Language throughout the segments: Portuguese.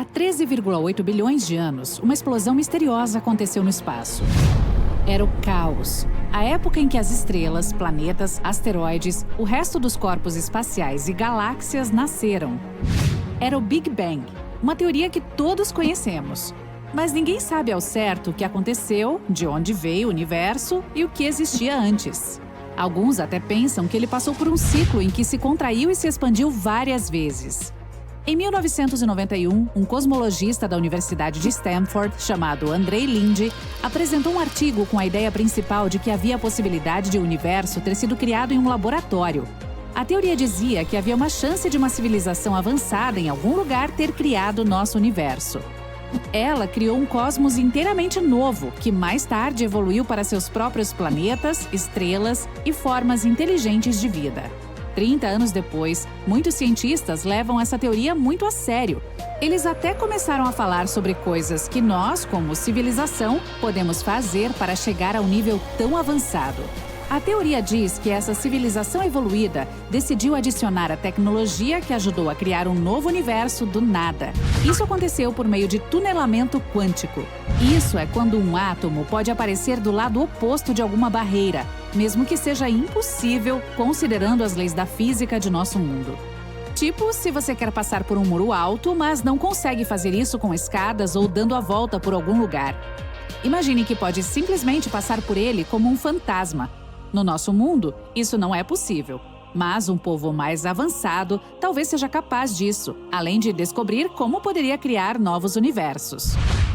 Há 13,8 bilhões de anos, uma explosão misteriosa aconteceu no espaço. Era o caos, a época em que as estrelas, planetas, asteroides, o resto dos corpos espaciais e galáxias nasceram. Era o Big Bang, uma teoria que todos conhecemos. Mas ninguém sabe ao certo o que aconteceu, de onde veio o universo e o que existia antes. Alguns até pensam que ele passou por um ciclo em que se contraiu e se expandiu várias vezes. Em 1991, um cosmologista da Universidade de Stanford, chamado Andrei Linde, apresentou um artigo com a ideia principal de que havia a possibilidade de o universo ter sido criado em um laboratório. A teoria dizia que havia uma chance de uma civilização avançada em algum lugar ter criado nosso universo. Ela criou um cosmos inteiramente novo, que mais tarde evoluiu para seus próprios planetas, estrelas e formas inteligentes de vida. 30 anos depois, muitos cientistas levam essa teoria muito a sério. Eles até começaram a falar sobre coisas que nós, como civilização, podemos fazer para chegar a um nível tão avançado. A teoria diz que essa civilização evoluída decidiu adicionar a tecnologia que ajudou a criar um novo universo do nada. Isso aconteceu por meio de tunelamento quântico. Isso é quando um átomo pode aparecer do lado oposto de alguma barreira, mesmo que seja impossível, considerando as leis da física de nosso mundo. Tipo, se você quer passar por um muro alto, mas não consegue fazer isso com escadas ou dando a volta por algum lugar. Imagine que pode simplesmente passar por ele como um fantasma. No nosso mundo, isso não é possível. Mas um povo mais avançado talvez seja capaz disso, além de descobrir como poderia criar novos universos.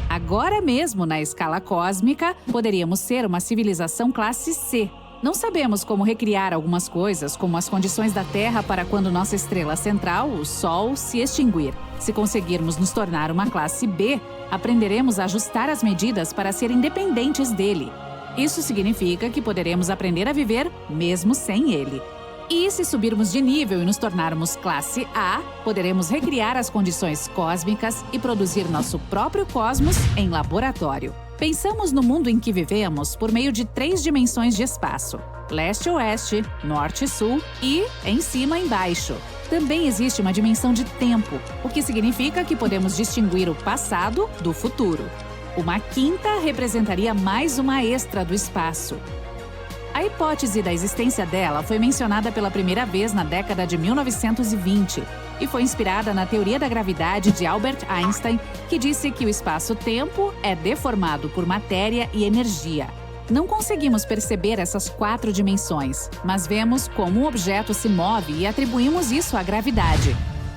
Agora mesmo, na escala cósmica, poderíamos ser uma civilização classe C. Não sabemos como recriar algumas coisas, como as condições da Terra para quando nossa estrela central, o Sol, se extinguir. Se conseguirmos nos tornar uma classe B, aprenderemos a ajustar as medidas para ser independentes dele. Isso significa que poderemos aprender a viver mesmo sem ele. E se subirmos de nível e nos tornarmos classe A, poderemos recriar as condições cósmicas e produzir nosso próprio cosmos em laboratório. Pensamos no mundo em que vivemos por meio de 3 dimensões de espaço: leste-oeste, norte-sul e em cima e embaixo. Também existe uma dimensão de tempo, o que significa que podemos distinguir o passado do futuro. Uma quinta representaria mais uma extra do espaço. A hipótese da existência dela foi mencionada pela primeira vez na década de 1920 e foi inspirada na teoria da gravidade de Albert Einstein, que disse que o espaço-tempo é deformado por matéria e energia. Não conseguimos perceber essas 4 dimensões, mas vemos como um objeto se move e atribuímos isso à gravidade.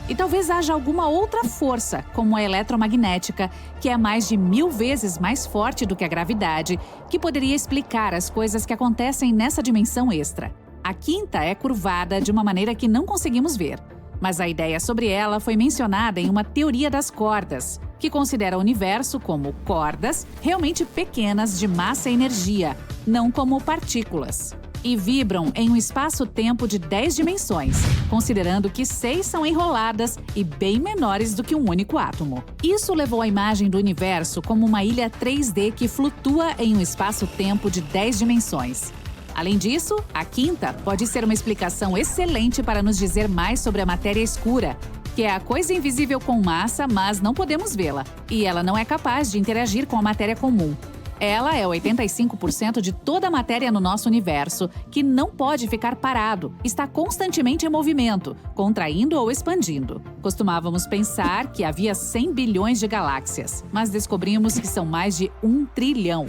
E talvez haja alguma outra força, como a eletromagnética, que é mais de 1000 vezes mais forte do que a gravidade, que poderia explicar as coisas que acontecem nessa dimensão extra. A quinta é curvada de uma maneira que não conseguimos ver, mas a ideia sobre ela foi mencionada em uma teoria das cordas, que considera o universo como cordas realmente pequenas de massa e energia, não como partículas. E vibram em um espaço-tempo de 10 dimensões, considerando que 6 são enroladas e bem menores do que um único átomo. Isso levou a imagem do universo como uma ilha 3D que flutua em um espaço-tempo de 10 dimensões. Além disso, a quinta pode ser uma explicação excelente para nos dizer mais sobre a matéria escura, que é a coisa invisível com massa, mas não podemos vê-la, e ela não é capaz de interagir com a matéria comum. Ela é 85% de toda a matéria no nosso universo, que não pode ficar parado, está constantemente em movimento, contraindo ou expandindo. Costumávamos pensar que havia 100 bilhões de galáxias, mas descobrimos que são mais de 1 trilhão.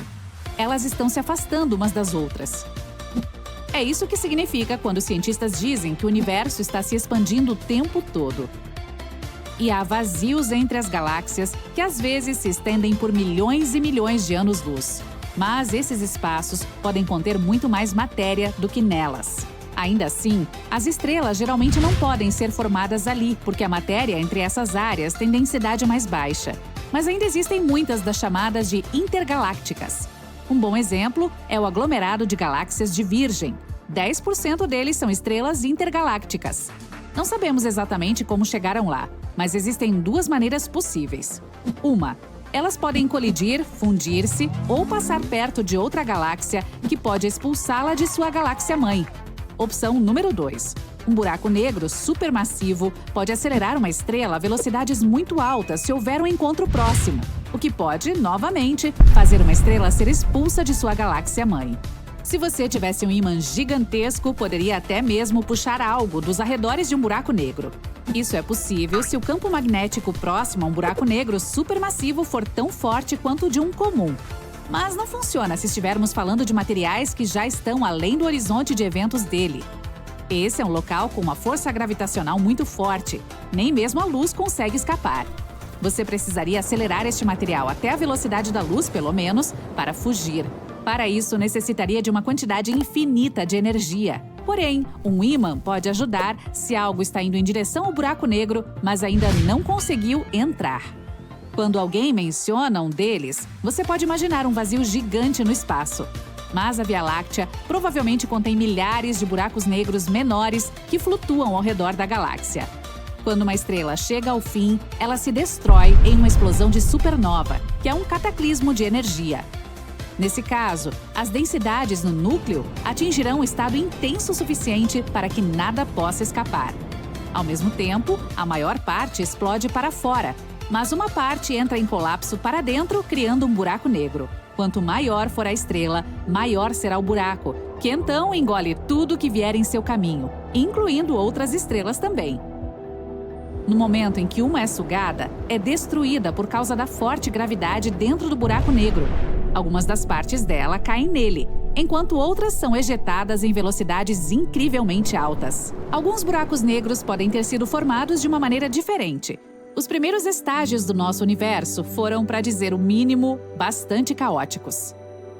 Elas estão se afastando umas das outras. É isso que significa quando os cientistas dizem que o universo está se expandindo o tempo todo. E há vazios entre as galáxias que às vezes se estendem por milhões e milhões de anos-luz. Mas esses espaços podem conter muito mais matéria do que nelas. Ainda assim, as estrelas geralmente não podem ser formadas ali, porque a matéria entre essas áreas tem densidade mais baixa. Mas ainda existem muitas das chamadas de intergalácticas. Um bom exemplo é o aglomerado de galáxias de Virgem. 10% deles são estrelas intergalácticas. Não sabemos exatamente como chegaram lá, mas existem 2 maneiras possíveis. Uma, elas podem colidir, fundir-se ou passar perto de outra galáxia que pode expulsá-la de sua galáxia-mãe. Opção número 2. Um buraco negro supermassivo pode acelerar uma estrela a velocidades muito altas se houver um encontro próximo, o que pode, novamente, fazer uma estrela ser expulsa de sua galáxia-mãe. Se você tivesse um ímã gigantesco, poderia até mesmo puxar algo dos arredores de um buraco negro. Isso é possível se o campo magnético próximo a um buraco negro supermassivo for tão forte quanto o de um comum. Mas não funciona se estivermos falando de materiais que já estão além do horizonte de eventos dele. Esse é um local com uma força gravitacional muito forte. Nem mesmo a luz consegue escapar. Você precisaria acelerar este material até a velocidade da luz, pelo menos, para fugir. Para isso, necessitaria de uma quantidade infinita de energia. Porém, um ímã pode ajudar se algo está indo em direção ao buraco negro, mas ainda não conseguiu entrar. Quando alguém menciona um deles, você pode imaginar um vazio gigante no espaço. Mas a Via Láctea provavelmente contém milhares de buracos negros menores que flutuam ao redor da galáxia. Quando uma estrela chega ao fim, ela se destrói em uma explosão de supernova, que é um cataclismo de energia. Nesse caso, as densidades no núcleo atingirão um estado intenso o suficiente para que nada possa escapar. Ao mesmo tempo, a maior parte explode para fora, mas uma parte entra em colapso para dentro, criando um buraco negro. Quanto maior for a estrela, maior será o buraco, que então engole tudo que vier em seu caminho, incluindo outras estrelas também. No momento em que uma é sugada, é destruída por causa da forte gravidade dentro do buraco negro. Algumas das partes dela caem nele, enquanto outras são ejetadas em velocidades incrivelmente altas. Alguns buracos negros podem ter sido formados de uma maneira diferente. Os primeiros estágios do nosso universo foram, para dizer o mínimo, bastante caóticos.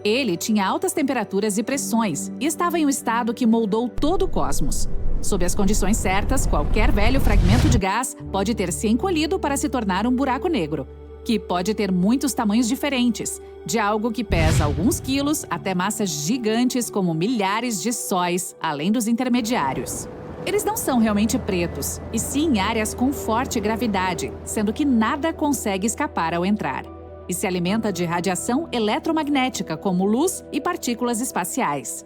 Ele tinha altas temperaturas e pressões e estava em um estado que moldou todo o cosmos. Sob as condições certas, qualquer velho fragmento de gás pode ter se encolhido para se tornar um buraco negro, que pode ter muitos tamanhos diferentes, de algo que pesa alguns quilos até massas gigantes como milhares de sóis, além dos intermediários. Eles não são realmente pretos, e sim áreas com forte gravidade, sendo que nada consegue escapar ao entrar. E se alimenta de radiação eletromagnética, como luz e partículas espaciais.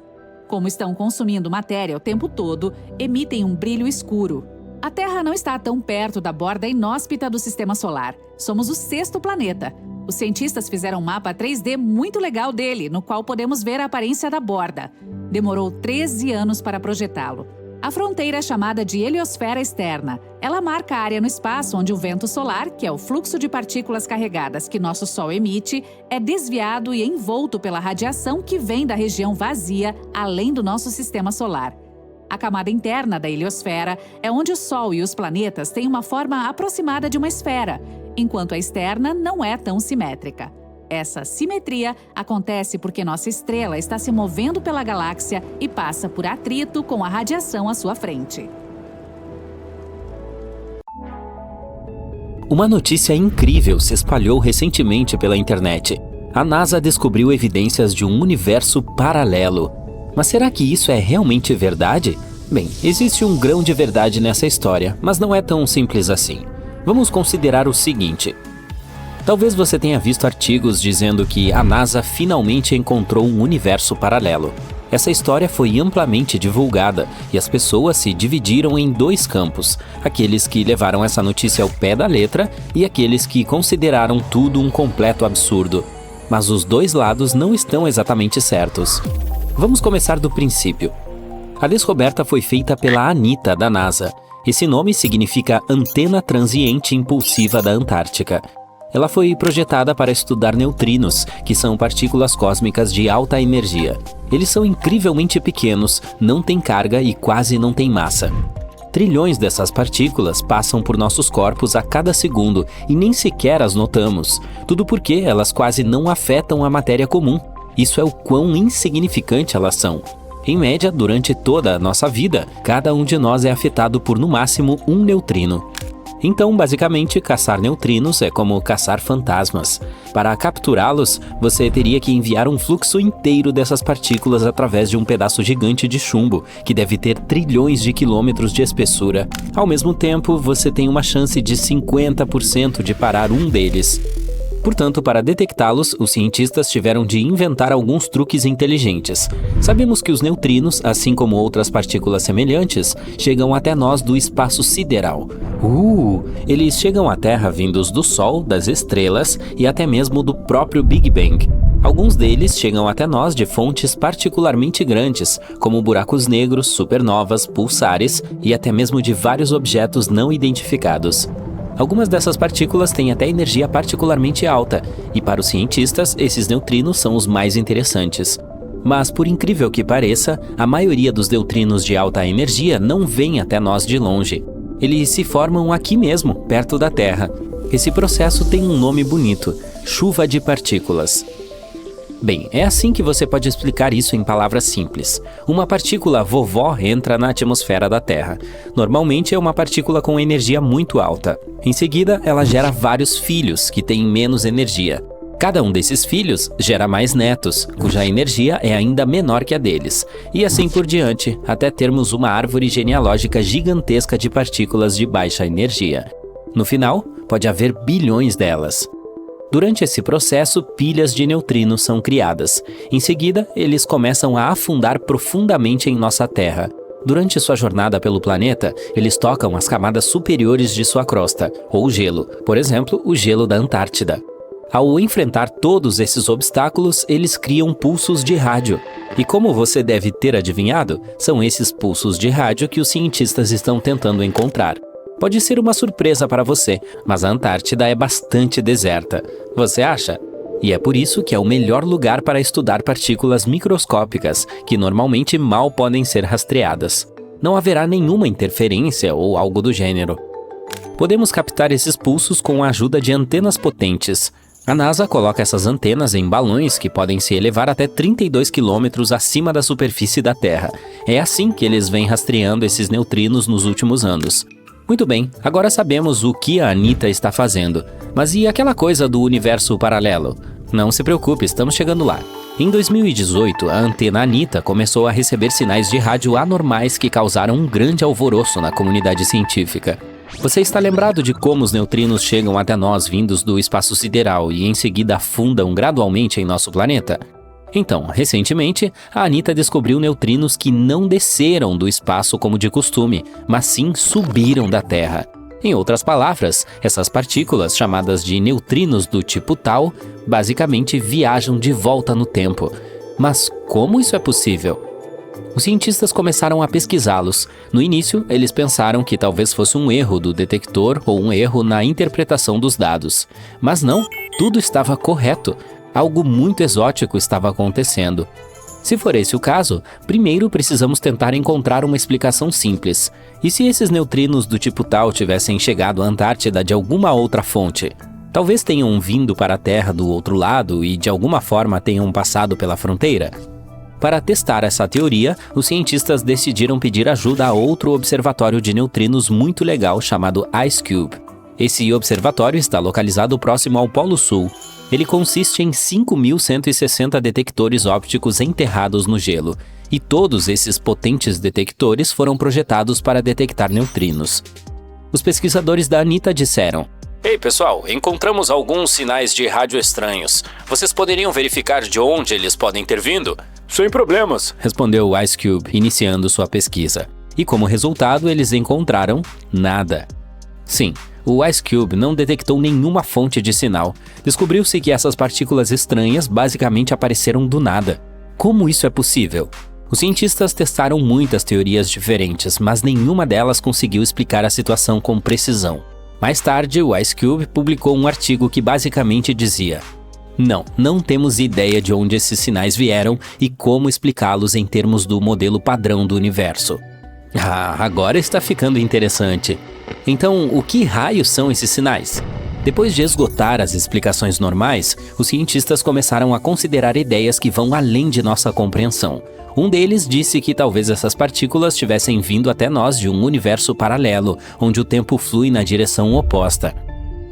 Como estão consumindo matéria o tempo todo, emitem um brilho escuro. A Terra não está tão perto da borda inóspita do Sistema Solar. Somos o 6º planeta. Os cientistas fizeram um mapa 3D muito legal dele, no qual podemos ver a aparência da borda. Demorou 13 anos para projetá-lo. A fronteira é chamada de heliosfera externa. Ela marca a área no espaço onde o vento solar, que é o fluxo de partículas carregadas que nosso Sol emite, é desviado e envolto pela radiação que vem da região vazia, além do nosso Sistema Solar. A camada interna da heliosfera é onde o Sol e os planetas têm uma forma aproximada de uma esfera, enquanto a externa não é tão simétrica. Essa simetria acontece porque nossa estrela está se movendo pela galáxia e passa por atrito com a radiação à sua frente. Uma notícia incrível se espalhou recentemente pela internet. A NASA descobriu evidências de um universo paralelo. Mas será que isso é realmente verdade? Bem, existe um grão de verdade nessa história, mas não é tão simples assim. Vamos considerar o seguinte. Talvez você tenha visto artigos dizendo que a NASA finalmente encontrou um universo paralelo. Essa história foi amplamente divulgada e as pessoas se dividiram em 2 campos, aqueles que levaram essa notícia ao pé da letra e aqueles que consideraram tudo um completo absurdo. Mas os 2 lados não estão exatamente certos. Vamos começar do princípio. A descoberta foi feita pela ANITA da NASA. Esse nome significa Antena Transiente Impulsiva da Antártica. Ela foi projetada para estudar neutrinos, que são partículas cósmicas de alta energia. Eles são incrivelmente pequenos, não têm carga e quase não têm massa. Trilhões dessas partículas passam por nossos corpos a cada segundo e nem sequer as notamos. Tudo porque elas quase não afetam a matéria comum. Isso é o quão insignificante elas são. Em média, durante toda a nossa vida, cada um de nós é afetado por no máximo um neutrino. Então, basicamente, caçar neutrinos é como caçar fantasmas. Para capturá-los, você teria que enviar um fluxo inteiro dessas partículas através de um pedaço gigante de chumbo, que deve ter trilhões de quilômetros de espessura. Ao mesmo tempo, você tem uma chance de 50% de parar um deles. Portanto, para detectá-los, os cientistas tiveram de inventar alguns truques inteligentes. Sabemos que os neutrinos, assim como outras partículas semelhantes, chegam até nós do espaço sideral. Eles chegam à Terra vindos do Sol, das estrelas e até mesmo do próprio Big Bang. Alguns deles chegam até nós de fontes particularmente grandes, como buracos negros, supernovas, pulsares e até mesmo de vários objetos não identificados. Algumas dessas partículas têm até energia particularmente alta, e para os cientistas, esses neutrinos são os mais interessantes. Mas, por incrível que pareça, a maioria dos neutrinos de alta energia não vem até nós de longe. Eles se formam aqui mesmo, perto da Terra. Esse processo tem um nome bonito: chuva de partículas. Bem, é assim que você pode explicar isso em palavras simples. Uma partícula vovó entra na atmosfera da Terra. Normalmente é uma partícula com energia muito alta. Em seguida, ela gera vários filhos, que têm menos energia. Cada um desses filhos gera mais netos, cuja energia é ainda menor que a deles. E assim por diante, até termos uma árvore genealógica gigantesca de partículas de baixa energia. No final, pode haver bilhões delas. Durante esse processo, pilhas de neutrinos são criadas. Em seguida, eles começam a afundar profundamente em nossa Terra. Durante sua jornada pelo planeta, eles tocam as camadas superiores de sua crosta, ou gelo, por exemplo, o gelo da Antártida. Ao enfrentar todos esses obstáculos, eles criam pulsos de rádio. E como você deve ter adivinhado, são esses pulsos de rádio que os cientistas estão tentando encontrar. Pode ser uma surpresa para você, mas a Antártida é bastante deserta. Você acha? E é por isso que é o melhor lugar para estudar partículas microscópicas, que normalmente mal podem ser rastreadas. Não haverá nenhuma interferência ou algo do gênero. Podemos captar esses pulsos com a ajuda de antenas potentes. A NASA coloca essas antenas em balões que podem se elevar até 32 quilômetros acima da superfície da Terra. É assim que eles vêm rastreando esses neutrinos nos últimos anos. Muito bem, agora sabemos o que a Anitta está fazendo. Mas e aquela coisa do universo paralelo? Não se preocupe, estamos chegando lá. Em 2018, a antena Anitta começou a receber sinais de rádio anormais que causaram um grande alvoroço na comunidade científica. Você está lembrado de como os neutrinos chegam até nós vindos do espaço sideral e em seguida afundam gradualmente em nosso planeta? Então, recentemente, a Anitta descobriu neutrinos que não desceram do espaço como de costume, mas sim subiram da Terra. Em outras palavras, essas partículas, chamadas de neutrinos do tipo Tau, basicamente viajam de volta no tempo. Mas como isso é possível? Os cientistas começaram a pesquisá-los. No início, eles pensaram que talvez fosse um erro do detector ou um erro na interpretação dos dados. Mas não, tudo estava correto. Algo muito exótico estava acontecendo. Se for esse o caso, primeiro precisamos tentar encontrar uma explicação simples. E se esses neutrinos do tipo Tau tivessem chegado à Antártida de alguma outra fonte? Talvez tenham vindo para a Terra do outro lado e de alguma forma tenham passado pela fronteira? Para testar essa teoria, os cientistas decidiram pedir ajuda a outro observatório de neutrinos muito legal chamado IceCube. Esse observatório está localizado próximo ao Polo Sul. Ele consiste em 5.160 detectores ópticos enterrados no gelo, e todos esses potentes detectores foram projetados para detectar neutrinos. Os pesquisadores da Anitta disseram: "Ei pessoal, encontramos alguns sinais de rádio estranhos. Vocês poderiam verificar de onde eles podem ter vindo?" "Sem problemas", respondeu o IceCube, iniciando sua pesquisa. E como resultado, eles encontraram nada. Sim, o IceCube não detectou nenhuma fonte de sinal. Descobriu-se que essas partículas estranhas basicamente apareceram do nada. Como isso é possível? Os cientistas testaram muitas teorias diferentes, mas nenhuma delas conseguiu explicar a situação com precisão. Mais tarde, o IceCube publicou um artigo que basicamente dizia: Não temos ideia de onde esses sinais vieram e como explicá-los em termos do modelo padrão do universo. Agora está ficando interessante. Então, o que raios são esses sinais? Depois de esgotar as explicações normais, os cientistas começaram a considerar ideias que vão além de nossa compreensão. Um deles disse que talvez essas partículas tivessem vindo até nós de um universo paralelo, onde o tempo flui na direção oposta.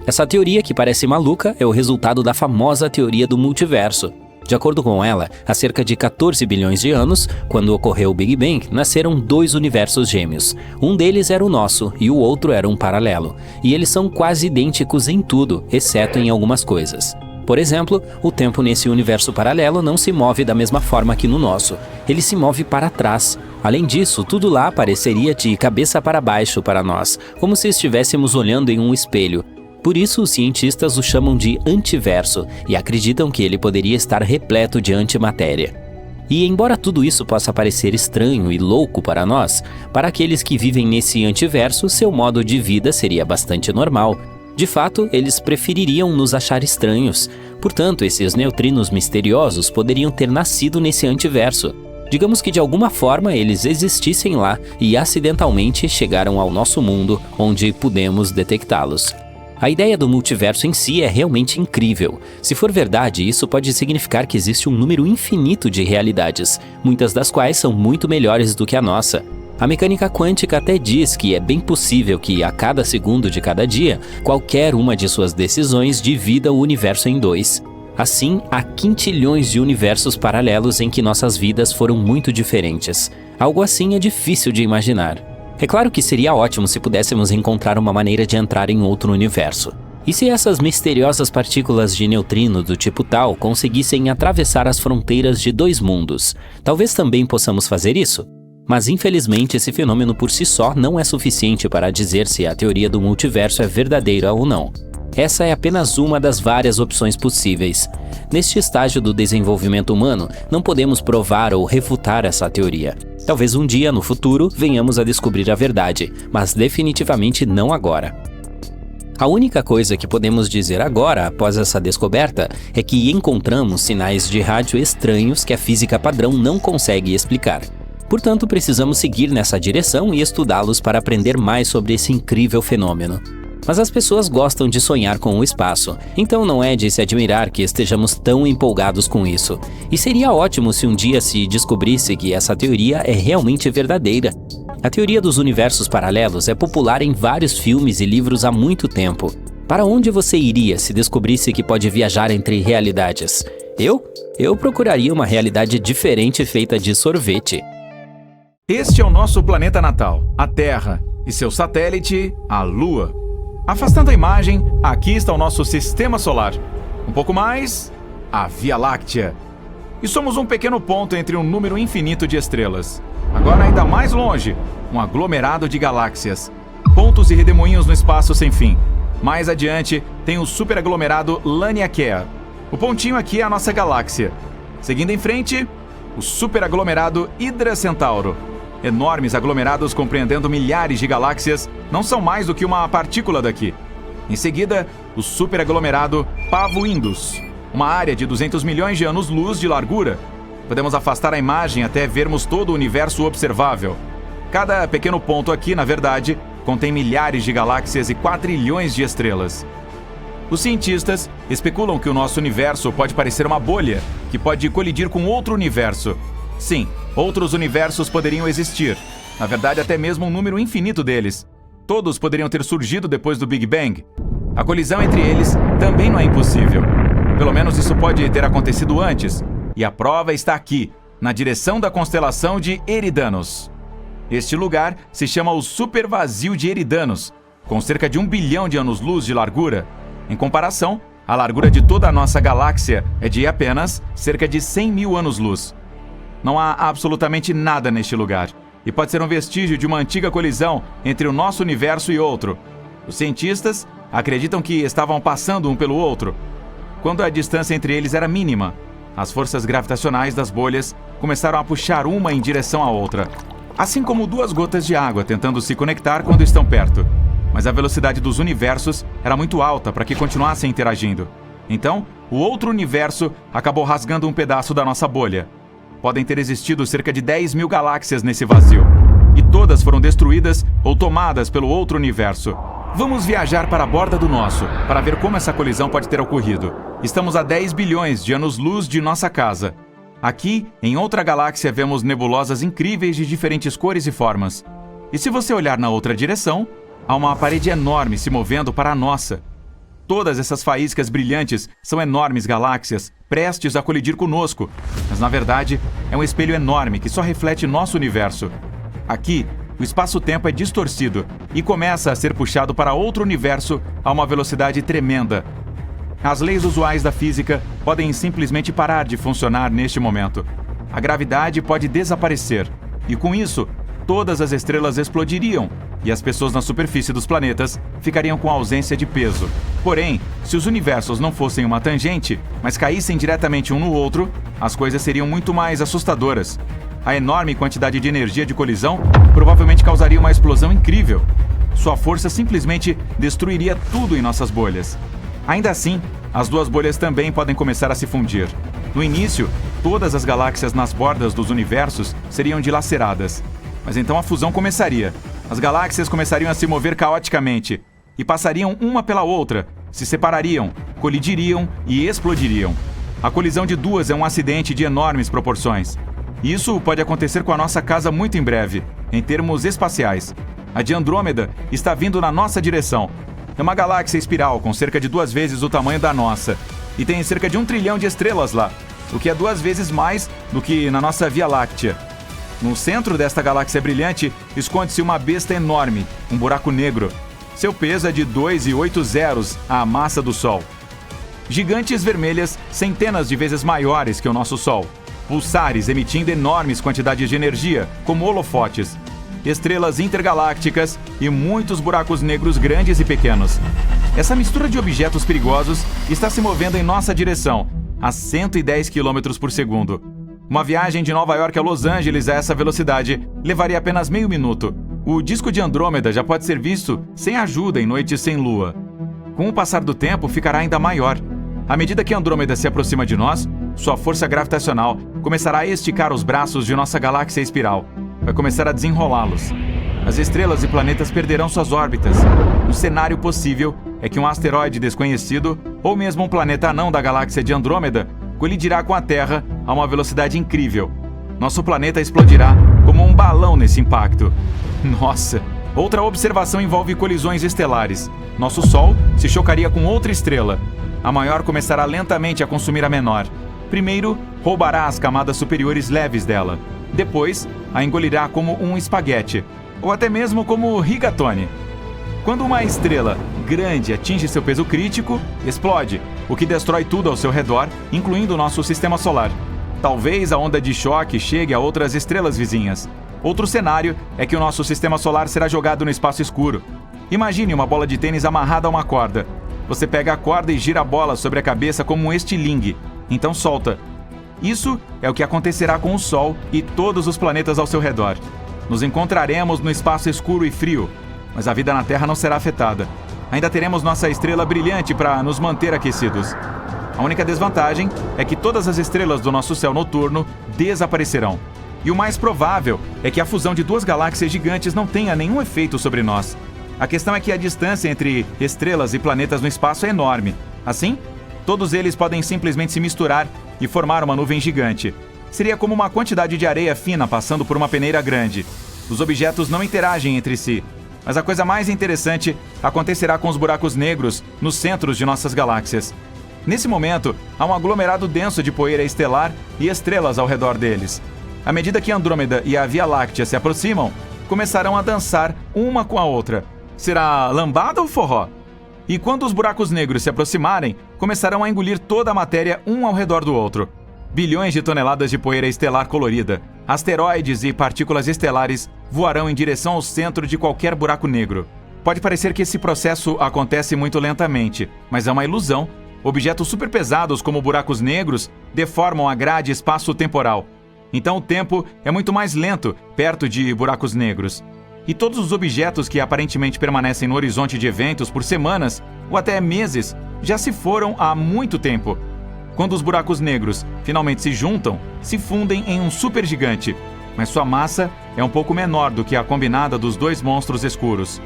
Essa teoria, que parece maluca, é o resultado da famosa teoria do multiverso. De acordo com ela, há cerca de 14 bilhões de anos, quando ocorreu o Big Bang, nasceram dois universos gêmeos. Um deles era o nosso e o outro era um paralelo. E eles são quase idênticos em tudo, exceto em algumas coisas. Por exemplo, o tempo nesse universo paralelo não se move da mesma forma que no nosso. Ele se move para trás. Além disso, tudo lá pareceria de cabeça para baixo para nós, como se estivéssemos olhando em um espelho. Por isso, os cientistas o chamam de antiverso e acreditam que ele poderia estar repleto de antimatéria. E embora tudo isso possa parecer estranho e louco para nós, para aqueles que vivem nesse antiverso, seu modo de vida seria bastante normal. De fato, eles prefeririam nos achar estranhos. Portanto, esses neutrinos misteriosos poderiam ter nascido nesse antiverso. Digamos que de alguma forma eles existissem lá e acidentalmente chegaram ao nosso mundo, onde pudemos detectá-los. A ideia do multiverso em si é realmente incrível. Se for verdade, isso pode significar que existe um número infinito de realidades, muitas das quais são muito melhores do que a nossa. A mecânica quântica até diz que é bem possível que, a cada segundo de cada dia, qualquer uma de suas decisões divida o universo em dois. Assim, há quintilhões de universos paralelos em que nossas vidas foram muito diferentes. Algo assim é difícil de imaginar. É claro que seria ótimo se pudéssemos encontrar uma maneira de entrar em outro universo. E se essas misteriosas partículas de neutrino do tipo Tau conseguissem atravessar as fronteiras de dois mundos? Talvez também possamos fazer isso? Mas infelizmente esse fenômeno por si só não é suficiente para dizer se a teoria do multiverso é verdadeira ou não. Essa é apenas uma das várias opções possíveis. Neste estágio do desenvolvimento humano, não podemos provar ou refutar essa teoria. Talvez um dia, no futuro, venhamos a descobrir a verdade, mas definitivamente não agora. A única coisa que podemos dizer agora, após essa descoberta, é que encontramos sinais de rádio estranhos que a física padrão não consegue explicar. Portanto, precisamos seguir nessa direção e estudá-los para aprender mais sobre esse incrível fenômeno. Mas as pessoas gostam de sonhar com o espaço, então não é de se admirar que estejamos tão empolgados com isso. E seria ótimo se um dia se descobrisse que essa teoria é realmente verdadeira. A teoria dos universos paralelos é popular em vários filmes e livros há muito tempo. Para onde você iria se descobrisse que pode viajar entre realidades? Eu procuraria uma realidade diferente feita de sorvete. Este é o nosso planeta natal, a Terra, e seu satélite, a Lua. Afastando a imagem, aqui está o nosso Sistema Solar. Um pouco mais, a Via Láctea. E somos um pequeno ponto entre um número infinito de estrelas. Agora ainda mais longe, um aglomerado de galáxias. Pontos e redemoinhos no espaço sem fim. Mais adiante, tem o superaglomerado Laniakea. O pontinho aqui é a nossa galáxia. Seguindo em frente, o superaglomerado Hydra Centauro. Enormes aglomerados compreendendo milhares de galáxias não são mais do que uma partícula daqui. Em seguida, o superaglomerado Pavo Indus, uma área de 200 milhões de anos-luz de largura. Podemos afastar a imagem até vermos todo o universo observável. Cada pequeno ponto aqui, na verdade, contém milhares de galáxias e quatrilhões de estrelas. Os cientistas especulam que o nosso universo pode parecer uma bolha, que pode colidir com outro universo. Sim, outros universos poderiam existir. Na verdade, até mesmo um número infinito deles. Todos poderiam ter surgido depois do Big Bang. A colisão entre eles também não é impossível. Pelo menos isso pode ter acontecido antes. E a prova está aqui, na direção da constelação de Eridanos. Este lugar se chama o Supervazio de Eridanos, com cerca de 1 bilhão de anos-luz de largura. Em comparação, a largura de toda a nossa galáxia é de apenas cerca de 100 mil anos-luz. Não há absolutamente nada neste lugar, e pode ser um vestígio de uma antiga colisão entre o nosso universo e outro. Os cientistas acreditam que estavam passando um pelo outro, quando a distância entre eles era mínima. As forças gravitacionais das bolhas começaram a puxar uma em direção à outra, assim como duas gotas de água tentando se conectar quando estão perto. Mas a velocidade dos universos era muito alta para que continuassem interagindo. Então, o outro universo acabou rasgando um pedaço da nossa bolha. Podem ter existido cerca de 10 mil galáxias nesse vazio, e todas foram destruídas ou tomadas pelo outro universo. Vamos viajar para a borda do nosso, para ver como essa colisão pode ter ocorrido. Estamos a 10 bilhões de anos-luz de nossa casa. Aqui, em outra galáxia, vemos nebulosas incríveis de diferentes cores e formas. E se você olhar na outra direção, há uma parede enorme se movendo para a nossa. Todas essas faíscas brilhantes são enormes galáxias, prestes a colidir conosco. Mas, na verdade, é um espelho enorme que só reflete nosso universo. Aqui, o espaço-tempo é distorcido e começa a ser puxado para outro universo a uma velocidade tremenda. As leis usuais da física podem simplesmente parar de funcionar neste momento. A gravidade pode desaparecer, e com isso, todas as estrelas explodiriam, e as pessoas na superfície dos planetas ficariam com ausência de peso. Porém, se os universos não fossem uma tangente, mas caíssem diretamente um no outro, as coisas seriam muito mais assustadoras. A enorme quantidade de energia de colisão provavelmente causaria uma explosão incrível. Sua força simplesmente destruiria tudo em nossas bolhas. Ainda assim, as duas bolhas também podem começar a se fundir. No início, todas as galáxias nas bordas dos universos seriam dilaceradas. Mas então a fusão começaria. As galáxias começariam a se mover caoticamente e passariam uma pela outra, se separariam, colidiriam e explodiriam. A colisão de duas é um acidente de enormes proporções. Isso pode acontecer com a nossa casa muito em breve, em termos espaciais. A de Andrômeda está vindo na nossa direção. É uma galáxia espiral com cerca de 2 vezes o tamanho da nossa e tem cerca de 1 trilhão de estrelas lá, o que é 2 vezes mais do que na nossa Via Láctea. No centro desta galáxia brilhante esconde-se uma besta enorme, um buraco negro. Seu peso é de 2,8 a massa do Sol. Gigantes vermelhas centenas de vezes maiores que o nosso Sol. Pulsares emitindo enormes quantidades de energia, como holofotes. Estrelas intergalácticas e muitos buracos negros grandes e pequenos. Essa mistura de objetos perigosos está se movendo em nossa direção, a 110 km por segundo. Uma viagem de Nova York a Los Angeles a essa velocidade levaria apenas meio minuto. O disco de Andrômeda já pode ser visto sem ajuda em noites sem lua. Com o passar do tempo, ficará ainda maior. À medida que Andrômeda se aproxima de nós, sua força gravitacional começará a esticar os braços de nossa galáxia espiral. Vai começar a desenrolá-los. As estrelas e planetas perderão suas órbitas. Um cenário possível é que um asteroide desconhecido, ou mesmo um planeta anão da galáxia de Andrômeda, colidirá com a Terra a uma velocidade incrível. Nosso planeta explodirá como um balão nesse impacto. Nossa! Outra observação envolve colisões estelares. Nosso Sol se chocaria com outra estrela. A maior começará lentamente a consumir a menor. Primeiro, roubará as camadas superiores leves dela. Depois, a engolirá como um espaguete, ou até mesmo como rigatone. Quando uma estrela grande atinge seu peso crítico, explode, o que destrói tudo ao seu redor, incluindo o nosso sistema solar. Talvez a onda de choque chegue a outras estrelas vizinhas. Outro cenário é que o nosso sistema solar será jogado no espaço escuro. Imagine uma bola de tênis amarrada a uma corda. Você pega a corda e gira a bola sobre a cabeça como um estilingue, então solta. Isso é o que acontecerá com o Sol e todos os planetas ao seu redor. Nos encontraremos no espaço escuro e frio, mas a vida na Terra não será afetada. Ainda teremos nossa estrela brilhante para nos manter aquecidos. A única desvantagem é que todas as estrelas do nosso céu noturno desaparecerão. E o mais provável é que a fusão de 2 galáxias gigantes não tenha nenhum efeito sobre nós. A questão é que a distância entre estrelas e planetas no espaço é enorme. Assim, todos eles podem simplesmente se misturar e formar uma nuvem gigante. Seria como uma quantidade de areia fina passando por uma peneira grande. Os objetos não interagem entre si. Mas a coisa mais interessante acontecerá com os buracos negros nos centros de nossas galáxias. Nesse momento, há um aglomerado denso de poeira estelar e estrelas ao redor deles. À medida que Andrômeda e a Via Láctea se aproximam, começarão a dançar uma com a outra. Será lambada ou forró? E quando os buracos negros se aproximarem, começarão a engolir toda a matéria um ao redor do outro. Bilhões de toneladas de poeira estelar colorida, asteroides e partículas estelares voarão em direção ao centro de qualquer buraco negro. Pode parecer que esse processo acontece muito lentamente, mas é uma ilusão. Objetos superpesados como buracos negros deformam a grade espaço-temporal. Então o tempo é muito mais lento perto de buracos negros. E todos os objetos que aparentemente permanecem no horizonte de eventos por semanas ou até meses já se foram há muito tempo. Quando os buracos negros finalmente se juntam, se fundem em um supergigante, mas sua massa é um pouco menor do que a combinada dos 2 monstros escuros.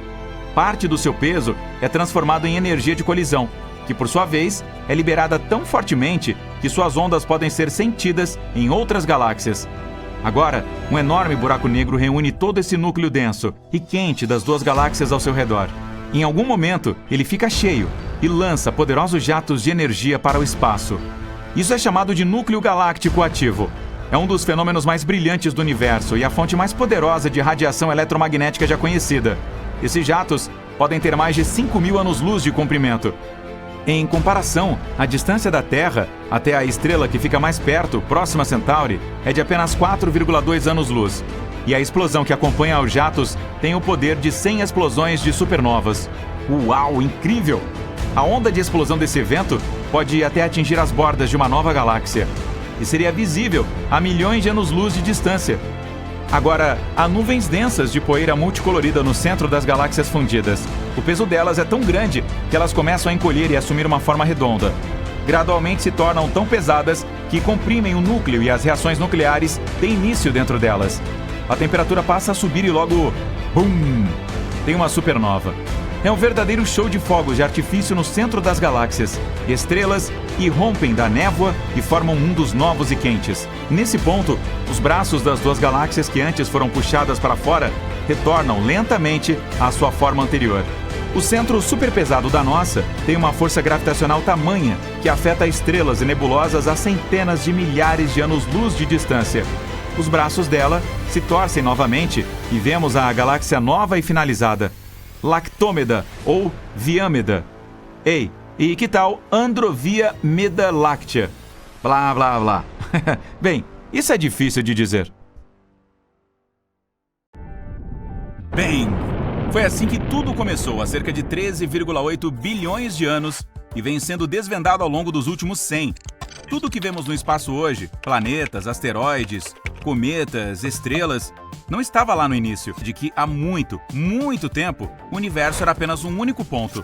Parte do seu peso é transformado em energia de colisão, que por sua vez é liberada tão fortemente que suas ondas podem ser sentidas em outras galáxias. Agora, um enorme buraco negro reúne todo esse núcleo denso e quente das 2 galáxias ao seu redor. Em algum momento, ele fica cheio e lança poderosos jatos de energia para o espaço. Isso é chamado de núcleo galáctico ativo. É um dos fenômenos mais brilhantes do universo e a fonte mais poderosa de radiação eletromagnética já conhecida. Esses jatos podem ter mais de 5.000 anos-luz de comprimento. Em comparação, a distância da Terra até a estrela que fica mais perto, próxima a Centauri, é de apenas 4,2 anos-luz. E a explosão que acompanha os jatos tem o poder de 100 explosões de supernovas. Uau, incrível! A onda de explosão desse evento pode até atingir as bordas de uma nova galáxia. E seria visível a milhões de anos-luz de distância. Agora, há nuvens densas de poeira multicolorida no centro das galáxias fundidas. O peso delas é tão grande que elas começam a encolher e assumir uma forma redonda. Gradualmente se tornam tão pesadas que comprimem o núcleo e as reações nucleares têm início dentro delas. A temperatura passa a subir e logo... BUM! Tem uma supernova. É um verdadeiro show de fogos de artifício no centro das galáxias. Estrelas irrompem da névoa e formam mundos novos e quentes. Nesse ponto, os braços das duas galáxias que antes foram puxadas para fora retornam lentamente à sua forma anterior. O centro superpesado da nossa tem uma força gravitacional tamanha que afeta estrelas e nebulosas a centenas de milhares de anos-luz de distância. Os braços dela se torcem novamente e vemos a galáxia nova e finalizada. Lactômeda ou Viâmeda. Ei, e que tal Androvia Meda Láctea? Blá, blá, blá. Bem, isso é difícil de dizer. Bem, foi assim que tudo começou há cerca de 13,8 bilhões de anos e vem sendo desvendado ao longo dos últimos 100. Tudo que vemos no espaço hoje, planetas, asteroides, cometas, estrelas, não estava lá no início, de que há muito, muito tempo, o universo era apenas um único ponto,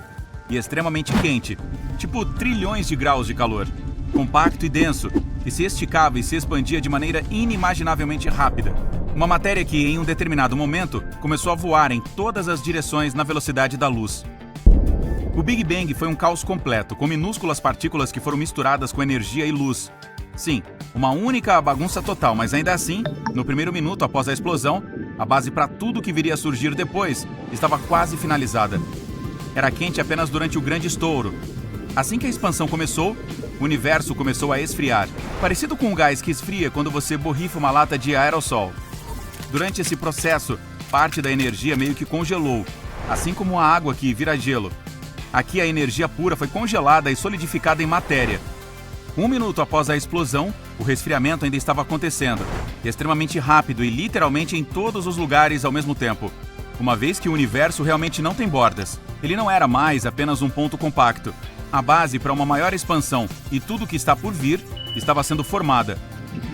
e extremamente quente, tipo trilhões de graus de calor, compacto e denso, que se esticava e se expandia de maneira inimaginavelmente rápida. Uma matéria que, em um determinado momento, começou a voar em todas as direções na velocidade da luz. O Big Bang foi um caos completo, com minúsculas partículas que foram misturadas com energia e luz. Sim, uma única bagunça total, mas ainda assim, no primeiro minuto após a explosão, a base para tudo que viria a surgir depois estava quase finalizada. Era quente apenas durante o grande estouro. Assim que a expansão começou, o universo começou a esfriar, parecido com um gás que esfria quando você borrifa uma lata de aerossol. Durante esse processo, parte da energia meio que congelou, assim como a água que vira gelo. Aqui a energia pura foi congelada e solidificada em matéria. 1 minuto após a explosão, o resfriamento ainda estava acontecendo, extremamente rápido e literalmente em todos os lugares ao mesmo tempo. Uma vez que o universo realmente não tem bordas, ele não era mais apenas um ponto compacto. A base para uma maior expansão e tudo que está por vir estava sendo formada.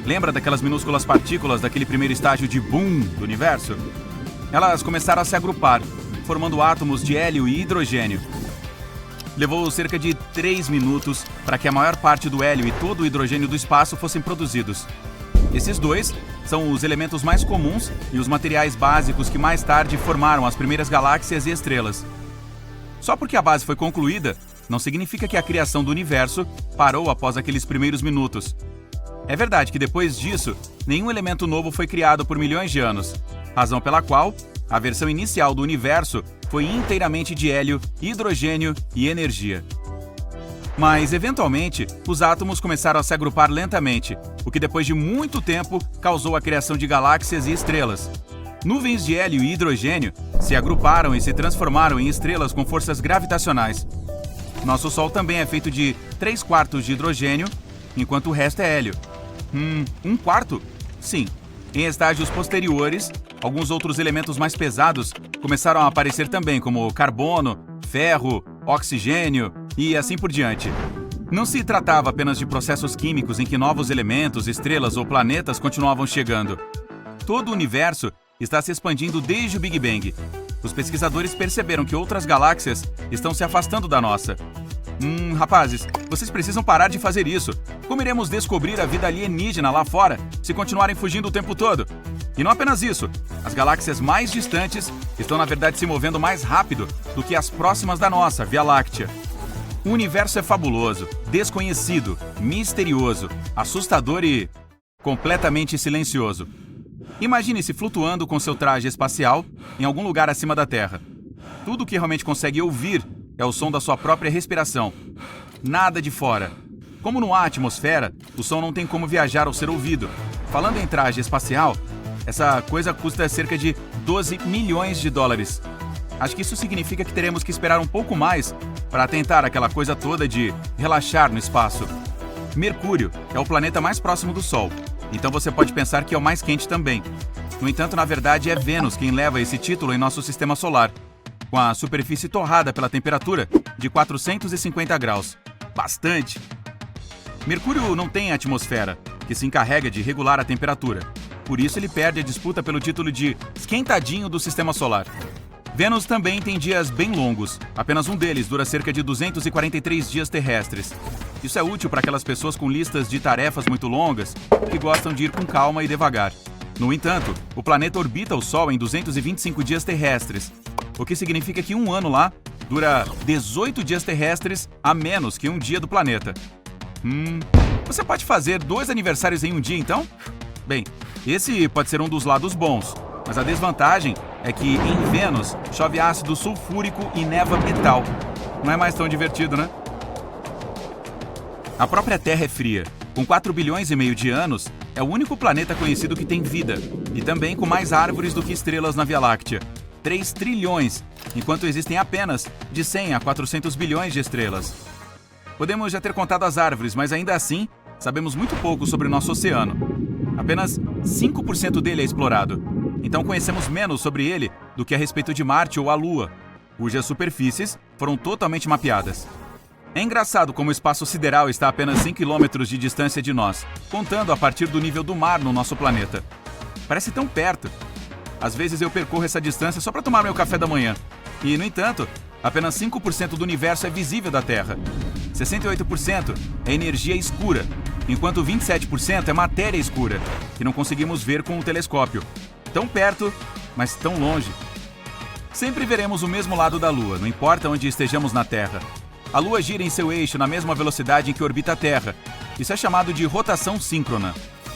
Lembra daquelas minúsculas partículas daquele primeiro estágio de boom do universo? Elas começaram a se agrupar, formando átomos de hélio e hidrogênio. Levou cerca de 3 minutos para que a maior parte do hélio e todo o hidrogênio do espaço fossem produzidos. Esses dois são os elementos mais comuns e os materiais básicos que mais tarde formaram as primeiras galáxias e estrelas. Só porque a base foi concluída, não significa que a criação do universo parou após aqueles primeiros minutos. É verdade que depois disso, nenhum elemento novo foi criado por milhões de anos, razão pela qual a versão inicial do universo foi inteiramente de hélio, hidrogênio e energia. Mas, eventualmente, os átomos começaram a se agrupar lentamente, o que depois de muito tempo causou a criação de galáxias e estrelas. Nuvens de hélio e hidrogênio se agruparam e se transformaram em estrelas com forças gravitacionais. Nosso Sol também é feito de 3/4 de hidrogênio, enquanto o resto é hélio. 1/4? Sim. Em estágios posteriores, alguns outros elementos mais pesados começaram a aparecer também, como carbono, ferro, oxigênio e assim por diante. Não se tratava apenas de processos químicos em que novos elementos, estrelas ou planetas continuavam chegando. Todo o universo está se expandindo desde o Big Bang. Os pesquisadores perceberam que outras galáxias estão se afastando da nossa. Rapazes, vocês precisam parar de fazer isso. Como iremos descobrir a vida alienígena lá fora se continuarem fugindo o tempo todo? E não apenas isso, as galáxias mais distantes estão na verdade se movendo mais rápido do que as próximas da nossa, Via Láctea. O universo é fabuloso, desconhecido, misterioso, assustador e completamente silencioso. Imagine-se flutuando com seu traje espacial em algum lugar acima da Terra. Tudo o que realmente consegue ouvir é o som da sua própria respiração. Nada de fora. Como não há atmosfera, o som não tem como viajar ou ser ouvido. Falando em traje espacial, essa coisa custa cerca de 12 milhões de dólares. Acho que isso significa que teremos que esperar um pouco mais para tentar aquela coisa toda de relaxar no espaço. Mercúrio é o planeta mais próximo do Sol, então você pode pensar que é o mais quente também. No entanto, na verdade, é Vênus quem leva esse título em nosso sistema solar, com a superfície torrada pela temperatura de 450 graus. Bastante! Mercúrio não tem atmosfera, que se encarrega de regular a temperatura. Por isso ele perde a disputa pelo título de esquentadinho do sistema solar. Vênus também tem dias bem longos. Apenas um deles dura cerca de 243 dias terrestres. Isso é útil para aquelas pessoas com listas de tarefas muito longas que gostam de ir com calma e devagar. No entanto, o planeta orbita o Sol em 225 dias terrestres, o que significa que um ano lá dura 18 dias terrestres a menos que um dia do planeta. Você pode fazer 2 aniversários em um dia, então? Bem, esse pode ser um dos lados bons, mas a desvantagem é que em Vênus chove ácido sulfúrico e neva metal. Não é mais tão divertido, né? A própria Terra é fria. Com 4 bilhões e meio de anos, é o único planeta conhecido que tem vida, e também com mais árvores do que estrelas na Via Láctea. 3 trilhões, enquanto existem apenas de 100 a 400 bilhões de estrelas. Podemos já ter contado as árvores, mas ainda assim, sabemos muito pouco sobre o nosso oceano. Apenas 5% dele é explorado. Então conhecemos menos sobre ele do que a respeito de Marte ou a Lua, cujas superfícies foram totalmente mapeadas. É engraçado como o espaço sideral está a apenas 100 km de distância de nós, contando a partir do nível do mar no nosso planeta. Parece tão perto. Às vezes eu percorro essa distância só para tomar meu café da manhã. E, no entanto, apenas 5% do universo é visível da Terra. 68% é energia escura, enquanto 27% é matéria escura, que não conseguimos ver com um telescópio. Tão perto, mas tão longe. Sempre veremos o mesmo lado da Lua, não importa onde estejamos na Terra. A Lua gira em seu eixo na mesma velocidade em que orbita a Terra. Isso é chamado de rotação síncrona.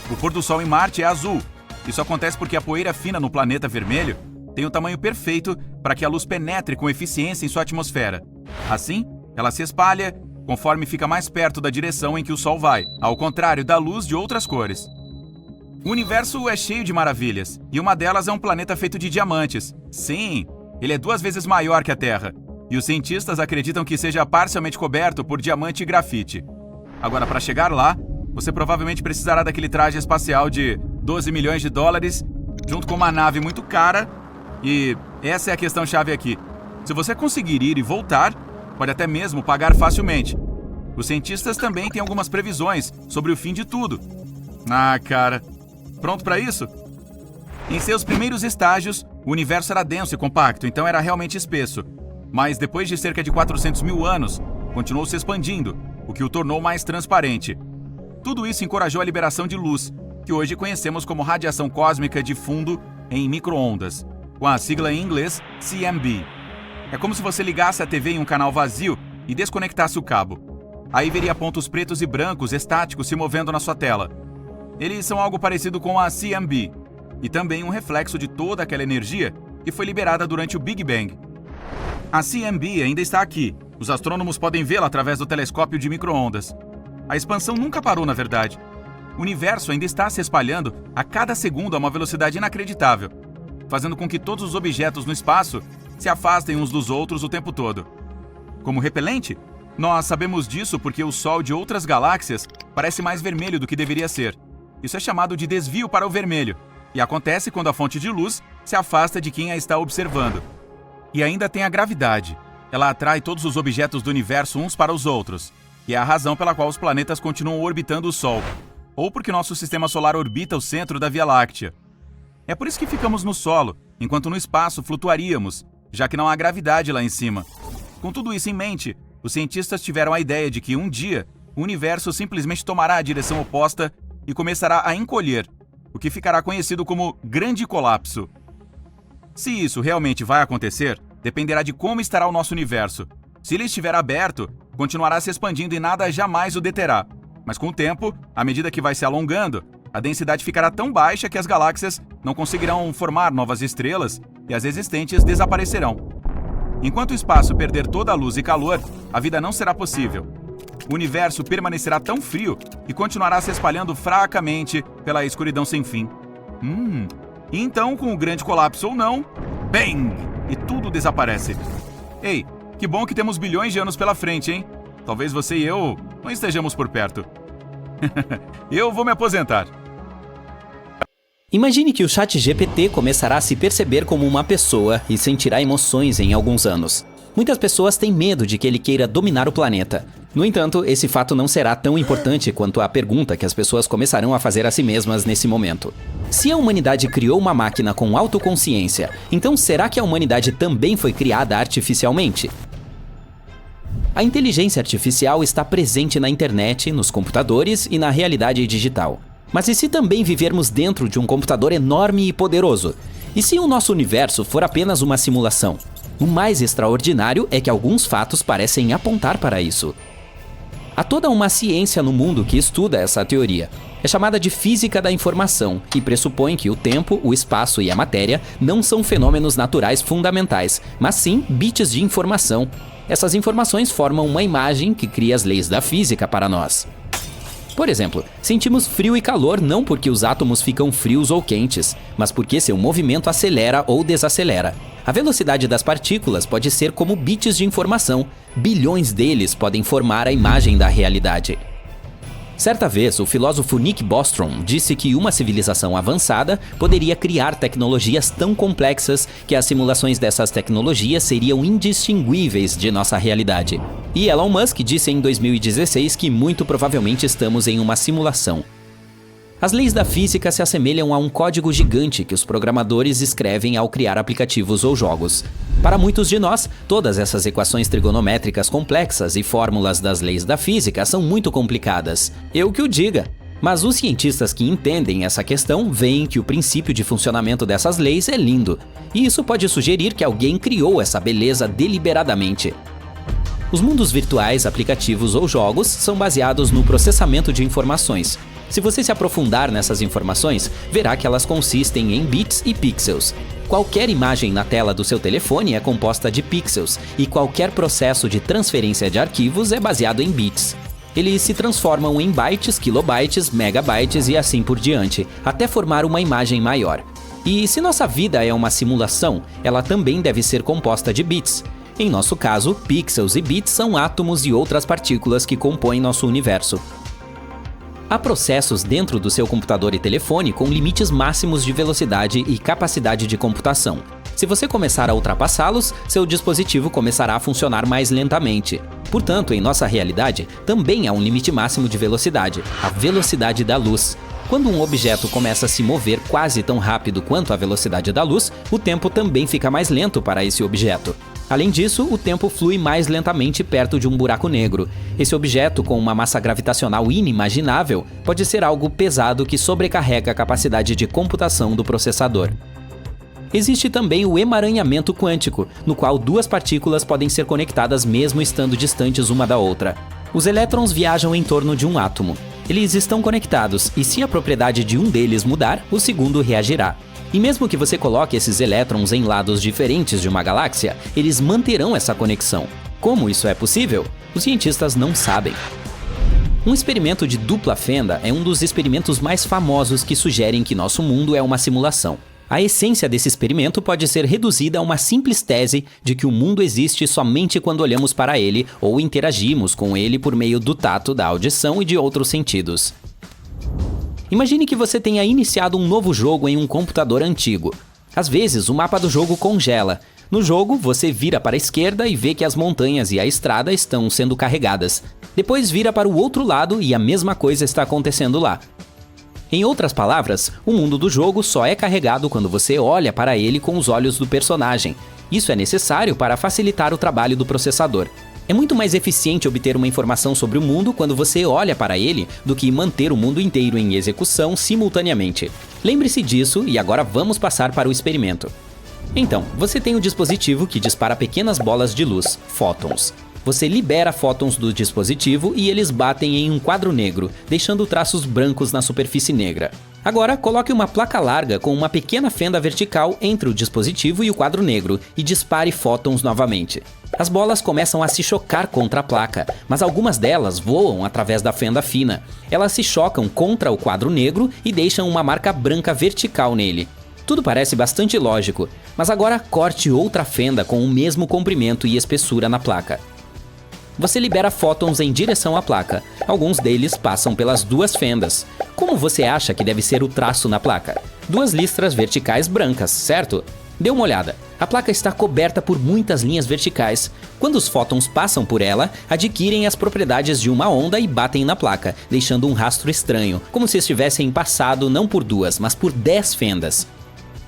O pôr do Sol em Marte é azul. Isso acontece porque a poeira fina no planeta vermelho tem o tamanho perfeito para que a luz penetre com eficiência em sua atmosfera. Assim, ela se espalha conforme fica mais perto da direção em que o Sol vai, ao contrário da luz de outras cores. O universo é cheio de maravilhas, e uma delas é um planeta feito de diamantes. Sim, ele é 2 vezes maior que a Terra, e os cientistas acreditam que seja parcialmente coberto por diamante e grafite. Agora, para chegar lá, você provavelmente precisará daquele traje espacial de 12 milhões de dólares, junto com uma nave muito cara, e essa é a questão-chave aqui. Se você conseguir ir e voltar, pode até mesmo pagar facilmente. Os cientistas também têm algumas previsões sobre o fim de tudo. Ah, cara, pronto para isso? Em seus primeiros estágios, o universo era denso e compacto, então era realmente espesso. Mas depois de cerca de 400 mil anos, continuou se expandindo, o que o tornou mais transparente. Tudo isso encorajou a liberação de luz, que hoje conhecemos como radiação cósmica de fundo em micro-ondas, com a sigla em inglês CMB. É como se você ligasse a TV em um canal vazio e desconectasse o cabo. Aí veria pontos pretos e brancos estáticos se movendo na sua tela. Eles são algo parecido com a CMB, e também um reflexo de toda aquela energia que foi liberada durante o Big Bang. A CMB ainda está aqui. Os astrônomos podem vê-la através do telescópio de micro-ondas. A expansão nunca parou, na verdade. O universo ainda está se espalhando a cada segundo a uma velocidade inacreditável, fazendo com que todos os objetos no espaço se afastem uns dos outros o tempo todo. Como repelente, nós sabemos disso porque o Sol de outras galáxias parece mais vermelho do que deveria ser. Isso é chamado de desvio para o vermelho, e acontece quando a fonte de luz se afasta de quem a está observando. E ainda tem a gravidade. Ela atrai todos os objetos do universo uns para os outros, e é a razão pela qual os planetas continuam orbitando o Sol, ou porque nosso sistema solar orbita o centro da Via Láctea. É por isso que ficamos no solo, enquanto no espaço flutuaríamos, já que não há gravidade lá em cima. Com tudo isso em mente, os cientistas tiveram a ideia de que um dia o universo simplesmente tomará a direção oposta e começará a encolher, o que ficará conhecido como Grande Colapso. Se isso realmente vai acontecer, dependerá de como estará o nosso universo. Se ele estiver aberto, continuará se expandindo e nada jamais o deterá. Mas com o tempo, à medida que vai se alongando, a densidade ficará tão baixa que as galáxias não conseguirão formar novas estrelas e as existentes desaparecerão. Enquanto o espaço perder toda a luz e calor, a vida não será possível. O universo permanecerá tão frio e continuará se espalhando fracamente pela escuridão sem fim. Então, com o grande colapso ou não, bang! E tudo desaparece. Ei, Que bom que temos bilhões de anos pela frente, hein? Talvez você e eu não estejamos por perto. Eu vou me aposentar. Imagine que o ChatGPT começará a se perceber como uma pessoa e sentirá emoções em alguns anos. Muitas pessoas têm medo de que ele queira dominar o planeta. No entanto, esse fato não será tão importante quanto a pergunta que as pessoas começarão a fazer a si mesmas nesse momento. Se a humanidade criou uma máquina com autoconsciência, então será que a humanidade também foi criada artificialmente? A inteligência artificial está presente na internet, nos computadores e na realidade digital. Mas e se também vivermos dentro de um computador enorme e poderoso? E se o nosso universo for apenas uma simulação? O mais extraordinário é que alguns fatos parecem apontar para isso. Há toda uma ciência no mundo que estuda essa teoria. É chamada de física da informação e pressupõe que o tempo, o espaço e a matéria não são fenômenos naturais fundamentais, mas sim bits de informação. Essas informações formam uma imagem que cria as leis da física para nós. Por exemplo, sentimos frio e calor não porque os átomos ficam frios ou quentes, mas porque seu movimento acelera ou desacelera. A velocidade das partículas pode ser como bits de informação. Bilhões deles podem formar a imagem da realidade. Certa vez, o filósofo Nick Bostrom disse que uma civilização avançada poderia criar tecnologias tão complexas que as simulações dessas tecnologias seriam indistinguíveis de nossa realidade. E Elon Musk disse em 2016 que muito provavelmente estamos em uma simulação. As leis da física se assemelham a um código gigante que os programadores escrevem ao criar aplicativos ou jogos. Para muitos de nós, todas essas equações trigonométricas complexas e fórmulas das leis da física são muito complicadas. Eu que o diga. Mas os cientistas que entendem essa questão veem que o princípio de funcionamento dessas leis é lindo. E isso pode sugerir que alguém criou essa beleza deliberadamente. Os mundos virtuais, aplicativos ou jogos são baseados no processamento de informações. Se você se aprofundar nessas informações, verá que elas consistem em bits e pixels. Qualquer imagem na tela do seu telefone é composta de pixels, e qualquer processo de transferência de arquivos é baseado em bits. Eles se transformam em bytes, kilobytes, megabytes e assim por diante, até formar uma imagem maior. E se nossa vida é uma simulação, ela também deve ser composta de bits. Em nosso caso, pixels e bits são átomos e outras partículas que compõem nosso universo. Há processos dentro do seu computador e telefone com limites máximos de velocidade e capacidade de computação. Se você começar a ultrapassá-los, seu dispositivo começará a funcionar mais lentamente. Portanto, em nossa realidade, também há um limite máximo de velocidade, a velocidade da luz. Quando um objeto começa a se mover quase tão rápido quanto a velocidade da luz, o tempo também fica mais lento para esse objeto. Além disso, o tempo flui mais lentamente perto de um buraco negro. Esse objeto, com uma massa gravitacional inimaginável, pode ser algo pesado que sobrecarrega a capacidade de computação do processador. Existe também o emaranhamento quântico, no qual duas partículas podem ser conectadas mesmo estando distantes uma da outra. Os elétrons viajam em torno de um átomo. Eles estão conectados, e se a propriedade de um deles mudar, o segundo reagirá. E mesmo que você coloque esses elétrons em lados diferentes de uma galáxia, eles manterão essa conexão. Como isso é possível? Os cientistas não sabem. Um experimento de dupla fenda é um dos experimentos mais famosos que sugerem que nosso mundo é uma simulação. A essência desse experimento pode ser reduzida a uma simples tese de que o mundo existe somente quando olhamos para ele ou interagimos com ele por meio do tato, da audição e de outros sentidos. Imagine que você tenha iniciado um novo jogo em um computador antigo. Às vezes, o mapa do jogo congela. No jogo, você vira para a esquerda e vê que as montanhas e a estrada estão sendo carregadas. Depois vira para o outro lado e a mesma coisa está acontecendo lá. Em outras palavras, o mundo do jogo só é carregado quando você olha para ele com os olhos do personagem. Isso é necessário para facilitar o trabalho do processador. É muito mais eficiente obter uma informação sobre o mundo quando você olha para ele do que manter o mundo inteiro em execução simultaneamente. Lembre-se disso e agora vamos passar para o experimento. Então, você tem um dispositivo que dispara pequenas bolas de luz, fótons. Você libera fótons do dispositivo e eles batem em um quadro negro, deixando traços brancos na superfície negra. Agora, coloque uma placa larga com uma pequena fenda vertical entre o dispositivo e o quadro negro e dispare fótons novamente. As bolas começam a se chocar contra a placa, mas algumas delas voam através da fenda fina. Elas se chocam contra o quadro negro e deixam uma marca branca vertical nele. Tudo parece bastante lógico, mas agora corte outra fenda com o mesmo comprimento e espessura na placa. Você libera fótons em direção à placa. Alguns deles passam pelas duas fendas. Como você acha que deve ser o traço na placa? 2 listras verticais brancas, certo? Dê uma olhada. A placa está coberta por muitas linhas verticais. Quando os fótons passam por ela, adquirem as propriedades de uma onda e batem na placa, deixando um rastro estranho, como se estivessem passado não por 2, mas por 10 fendas.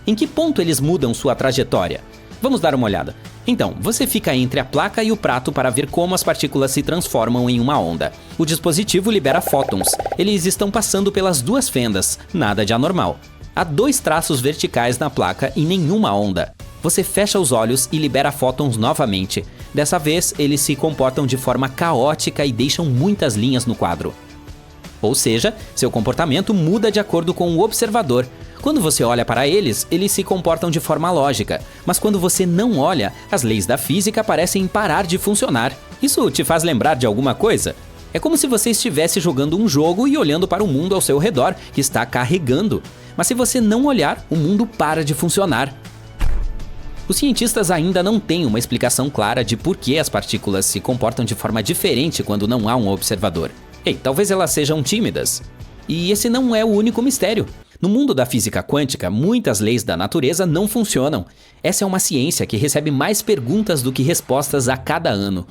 Em que ponto eles mudam sua trajetória? Vamos dar uma olhada. Então, você fica entre a placa e o prato para ver como as partículas se transformam em uma onda. O dispositivo libera fótons. Eles estão passando pelas 2 fendas, nada de anormal. Há 2 traços verticais na placa e nenhuma onda. Você fecha os olhos e libera fótons novamente. Dessa vez, eles se comportam de forma caótica e deixam muitas linhas no quadro. Ou seja, seu comportamento muda de acordo com o observador. Quando você olha para eles, eles se comportam de forma lógica. Mas quando você não olha, as leis da física parecem parar de funcionar. Isso te faz lembrar de alguma coisa? É como se você estivesse jogando um jogo e olhando para o mundo ao seu redor, que está carregando. Mas se você não olhar, o mundo para de funcionar. Os cientistas ainda não têm uma explicação clara de por que as partículas se comportam de forma diferente quando não há um observador. Talvez elas sejam tímidas. E esse não é o único mistério. No mundo da física quântica, muitas leis da natureza não funcionam. Essa é uma ciência que recebe mais perguntas do que respostas a cada ano.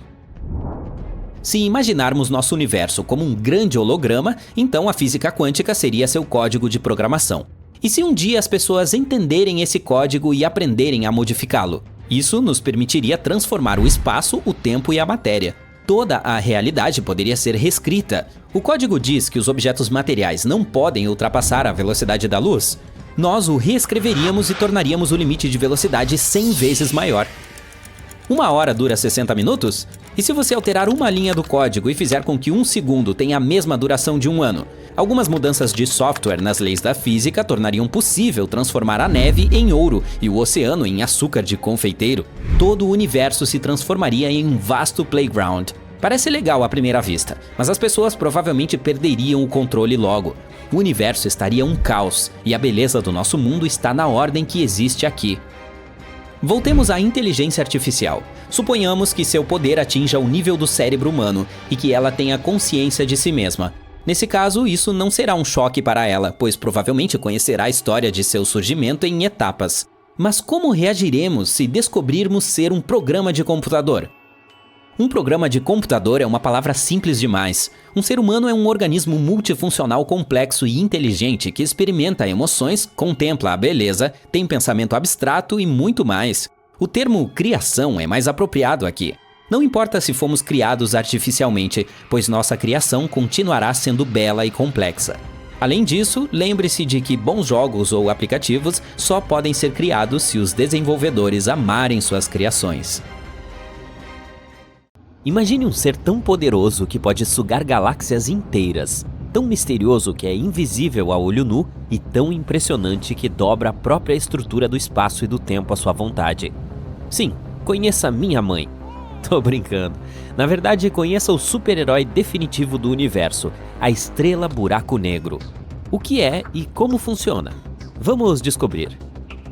Se imaginarmos nosso universo como um grande holograma, então a física quântica seria seu código de programação. E se um dia as pessoas entenderem esse código e aprenderem a modificá-lo? Isso nos permitiria transformar o espaço, o tempo e a matéria. Toda a realidade poderia ser reescrita. O código diz que os objetos materiais não podem ultrapassar a velocidade da luz. Nós o reescreveríamos e tornaríamos o limite de velocidade 100 vezes maior. 1 hora dura 60 minutos? E se você alterar uma linha do código e fizer com que 1 segundo tenha a mesma duração de 1 ano? Algumas mudanças de software nas leis da física tornariam possível transformar a neve em ouro e o oceano em açúcar de confeiteiro. Todo o universo se transformaria em um vasto playground. Parece legal à primeira vista, mas as pessoas provavelmente perderiam o controle logo. O universo estaria um caos, e a beleza do nosso mundo está na ordem que existe aqui. Voltemos à inteligência artificial. Suponhamos que seu poder atinja o nível do cérebro humano e que ela tenha consciência de si mesma. Nesse caso, isso não será um choque para ela, pois provavelmente conhecerá a história de seu surgimento em etapas. Mas como reagiremos se descobrirmos ser um programa de computador? Um programa de computador é uma palavra simples demais. Um ser humano é um organismo multifuncional complexo e inteligente que experimenta emoções, contempla a beleza, tem pensamento abstrato e muito mais. O termo criação é mais apropriado aqui. Não importa se fomos criados artificialmente, pois nossa criação continuará sendo bela e complexa. Além disso, lembre-se de que bons jogos ou aplicativos só podem ser criados se os desenvolvedores amarem suas criações. Imagine um ser tão poderoso que pode sugar galáxias inteiras, tão misterioso que é invisível a olho nu e tão impressionante que dobra a própria estrutura do espaço e do tempo à sua vontade. Sim, conheça minha mãe. Tô brincando. Na verdade, conheça o super-herói definitivo do universo, a Estrela Buraco Negro. O que é e como funciona? Vamos descobrir.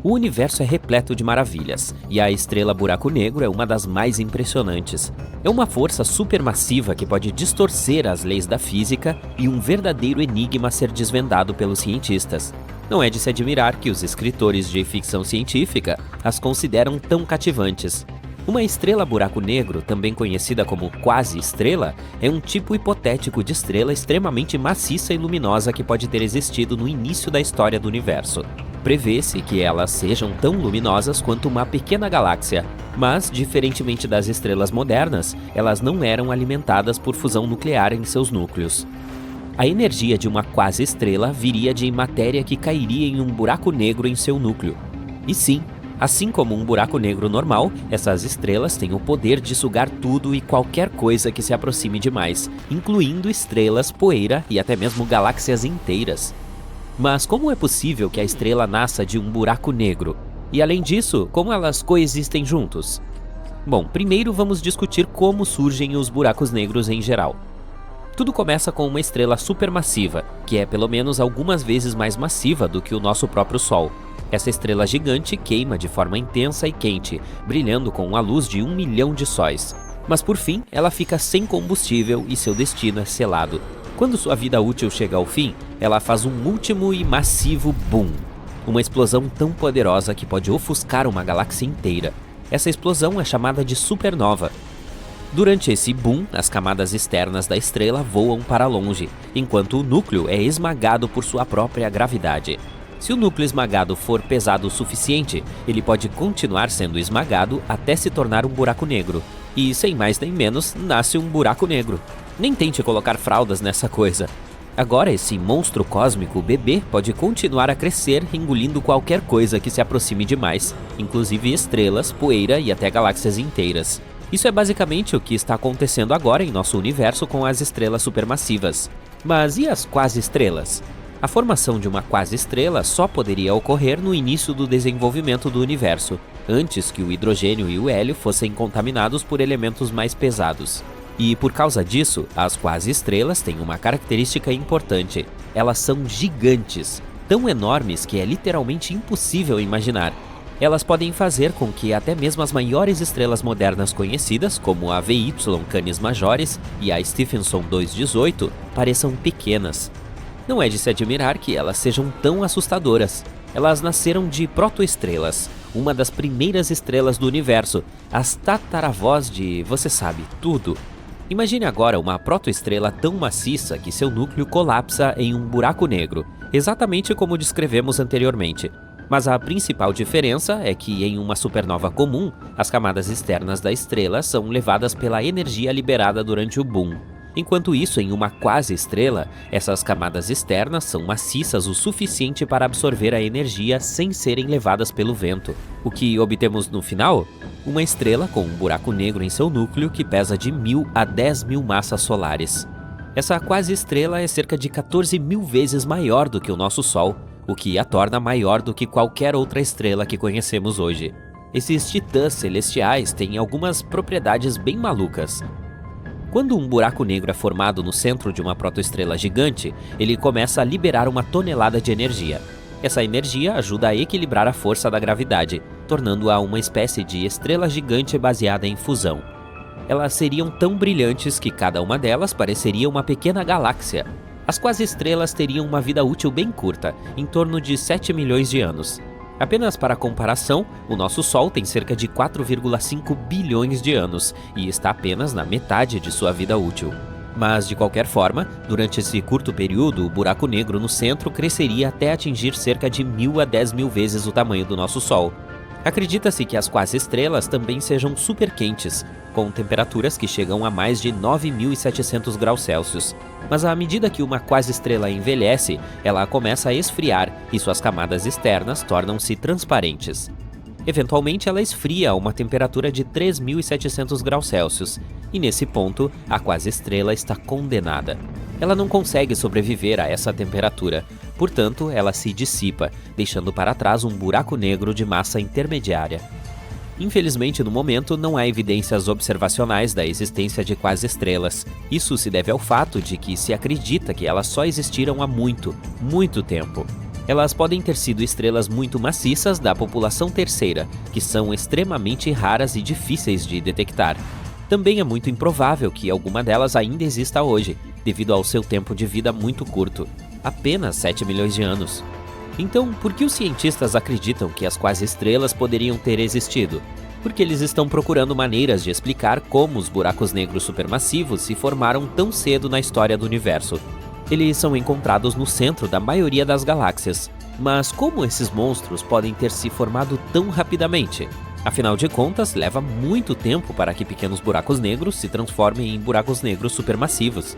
O universo é repleto de maravilhas, e a Estrela Buraco Negro é uma das mais impressionantes. É uma força supermassiva que pode distorcer as leis da física e um verdadeiro enigma a ser desvendado pelos cientistas. Não é de se admirar que os escritores de ficção científica as consideram tão cativantes. Uma estrela buraco negro, também conhecida como quase-estrela, é um tipo hipotético de estrela extremamente maciça e luminosa que pode ter existido no início da história do universo. Prevê-se que elas sejam tão luminosas quanto uma pequena galáxia, mas, diferentemente das estrelas modernas, elas não eram alimentadas por fusão nuclear em seus núcleos. A energia de uma quase-estrela viria de matéria que cairia em um buraco negro em seu núcleo. E sim, assim como um buraco negro normal, essas estrelas têm o poder de sugar tudo e qualquer coisa que se aproxime demais, incluindo estrelas, poeira e até mesmo galáxias inteiras. Mas como é possível que a estrela nasça de um buraco negro? E além disso, como elas coexistem juntos? Bom, primeiro vamos discutir como surgem os buracos negros em geral. Tudo começa com uma estrela supermassiva, que é pelo menos algumas vezes mais massiva do que o nosso próprio Sol. Essa estrela gigante queima de forma intensa e quente, brilhando com a luz de 1 milhão de sóis. Mas por fim, ela fica sem combustível e seu destino é selado. Quando sua vida útil chega ao fim, ela faz um último e massivo boom. Uma explosão tão poderosa que pode ofuscar uma galáxia inteira. Essa explosão é chamada de supernova. Durante esse boom, as camadas externas da estrela voam para longe, enquanto o núcleo é esmagado por sua própria gravidade. Se o núcleo esmagado for pesado o suficiente, ele pode continuar sendo esmagado até se tornar um buraco negro. E, sem mais nem menos, nasce um buraco negro. Nem tente colocar fraldas nessa coisa. Agora, esse monstro cósmico bebê pode continuar a crescer, engolindo qualquer coisa que se aproxime demais, inclusive estrelas, poeira e até galáxias inteiras. Isso é basicamente o que está acontecendo agora em nosso universo com as estrelas supermassivas. Mas e as quase-estrelas? A formação de uma quase-estrela só poderia ocorrer no início do desenvolvimento do universo, antes que o hidrogênio e o hélio fossem contaminados por elementos mais pesados. E por causa disso, as quase-estrelas têm uma característica importante: elas são gigantes, tão enormes que é literalmente impossível imaginar. Elas podem fazer com que até mesmo as maiores estrelas modernas conhecidas, como a VY Canis Majoris e a Stephenson 218, pareçam pequenas. Não é de se admirar que elas sejam tão assustadoras. Elas nasceram de protoestrelas, uma das primeiras estrelas do universo, as tataravós de você sabe tudo. Imagine agora uma protoestrela tão maciça que seu núcleo colapsa em um buraco negro, exatamente como descrevemos anteriormente. Mas a principal diferença é que em uma supernova comum, as camadas externas da estrela são levadas pela energia liberada durante o boom. Enquanto isso, em uma quase-estrela, essas camadas externas são maciças o suficiente para absorver a energia sem serem levadas pelo vento. O que obtemos no final? Uma estrela com um buraco negro em seu núcleo que pesa de 1000 a 10.000 massas solares. Essa quase-estrela é cerca de 14.000 vezes maior do que o nosso Sol, o que a torna maior do que qualquer outra estrela que conhecemos hoje. Esses titãs celestiais têm algumas propriedades bem malucas. Quando um buraco negro é formado no centro de uma protoestrela gigante, ele começa a liberar uma tonelada de energia. Essa energia ajuda a equilibrar a força da gravidade, tornando-a uma espécie de estrela gigante baseada em fusão. Elas seriam tão brilhantes que cada uma delas pareceria uma pequena galáxia. As quase-estrelas teriam uma vida útil bem curta, em torno de 7 milhões de anos. Apenas para comparação, o nosso Sol tem cerca de 4,5 bilhões de anos e está apenas na metade de sua vida útil. Mas, de qualquer forma, durante esse curto período, o buraco negro no centro cresceria até atingir cerca de 1000 a 10.000 vezes o tamanho do nosso Sol. Acredita-se que as quase-estrelas também sejam super quentes, com temperaturas que chegam a mais de 9.700 graus Celsius. Mas à medida que uma quase-estrela envelhece, ela começa a esfriar e suas camadas externas tornam-se transparentes. Eventualmente, ela esfria a uma temperatura de 3.700 graus Celsius, e nesse ponto, a quase-estrela está condenada. Ela não consegue sobreviver a essa temperatura, portanto, ela se dissipa, deixando para trás um buraco negro de massa intermediária. Infelizmente, no momento, não há evidências observacionais da existência de quase-estrelas. Isso se deve ao fato de que se acredita que elas só existiram há muito, muito tempo. Elas podem ter sido estrelas muito maciças da população terceira, que são extremamente raras e difíceis de detectar. Também é muito improvável que alguma delas ainda exista hoje, devido ao seu tempo de vida muito curto, apenas 7 milhões de anos. Então, por que os cientistas acreditam que as quase-estrelas poderiam ter existido? Porque eles estão procurando maneiras de explicar como os buracos negros supermassivos se formaram tão cedo na história do universo. Eles são encontrados no centro da maioria das galáxias. Mas como esses monstros podem ter se formado tão rapidamente? Afinal de contas, leva muito tempo para que pequenos buracos negros se transformem em buracos negros supermassivos.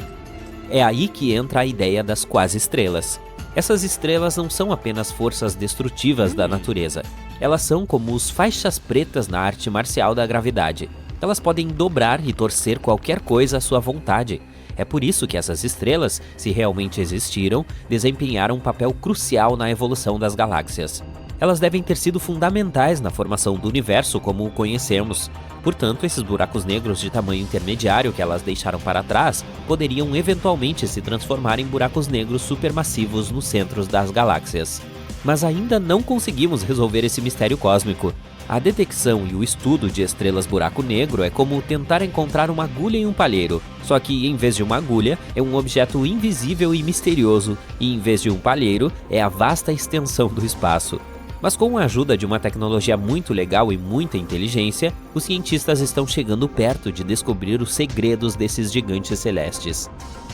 É aí que entra a ideia das quase-estrelas. Essas estrelas não são apenas forças destrutivas da natureza. Elas são como os faixas pretas na arte marcial da gravidade. Elas podem dobrar e torcer qualquer coisa à sua vontade. É por isso que essas estrelas, se realmente existiram, desempenharam um papel crucial na evolução das galáxias. Elas devem ter sido fundamentais na formação do universo como o conhecemos, Portanto, esses buracos negros de tamanho intermediário que elas deixaram para trás poderiam eventualmente se transformar em buracos negros supermassivos nos centros das galáxias. Mas ainda não conseguimos resolver esse mistério cósmico. A detecção e o estudo de estrelas buraco negro é como tentar encontrar uma agulha em um palheiro, só que em vez de uma agulha, é um objeto invisível e misterioso, e em vez de um palheiro, é a vasta extensão do espaço. Mas com a ajuda de uma tecnologia muito legal e muita inteligência, os cientistas estão chegando perto de descobrir os segredos desses gigantes celestes.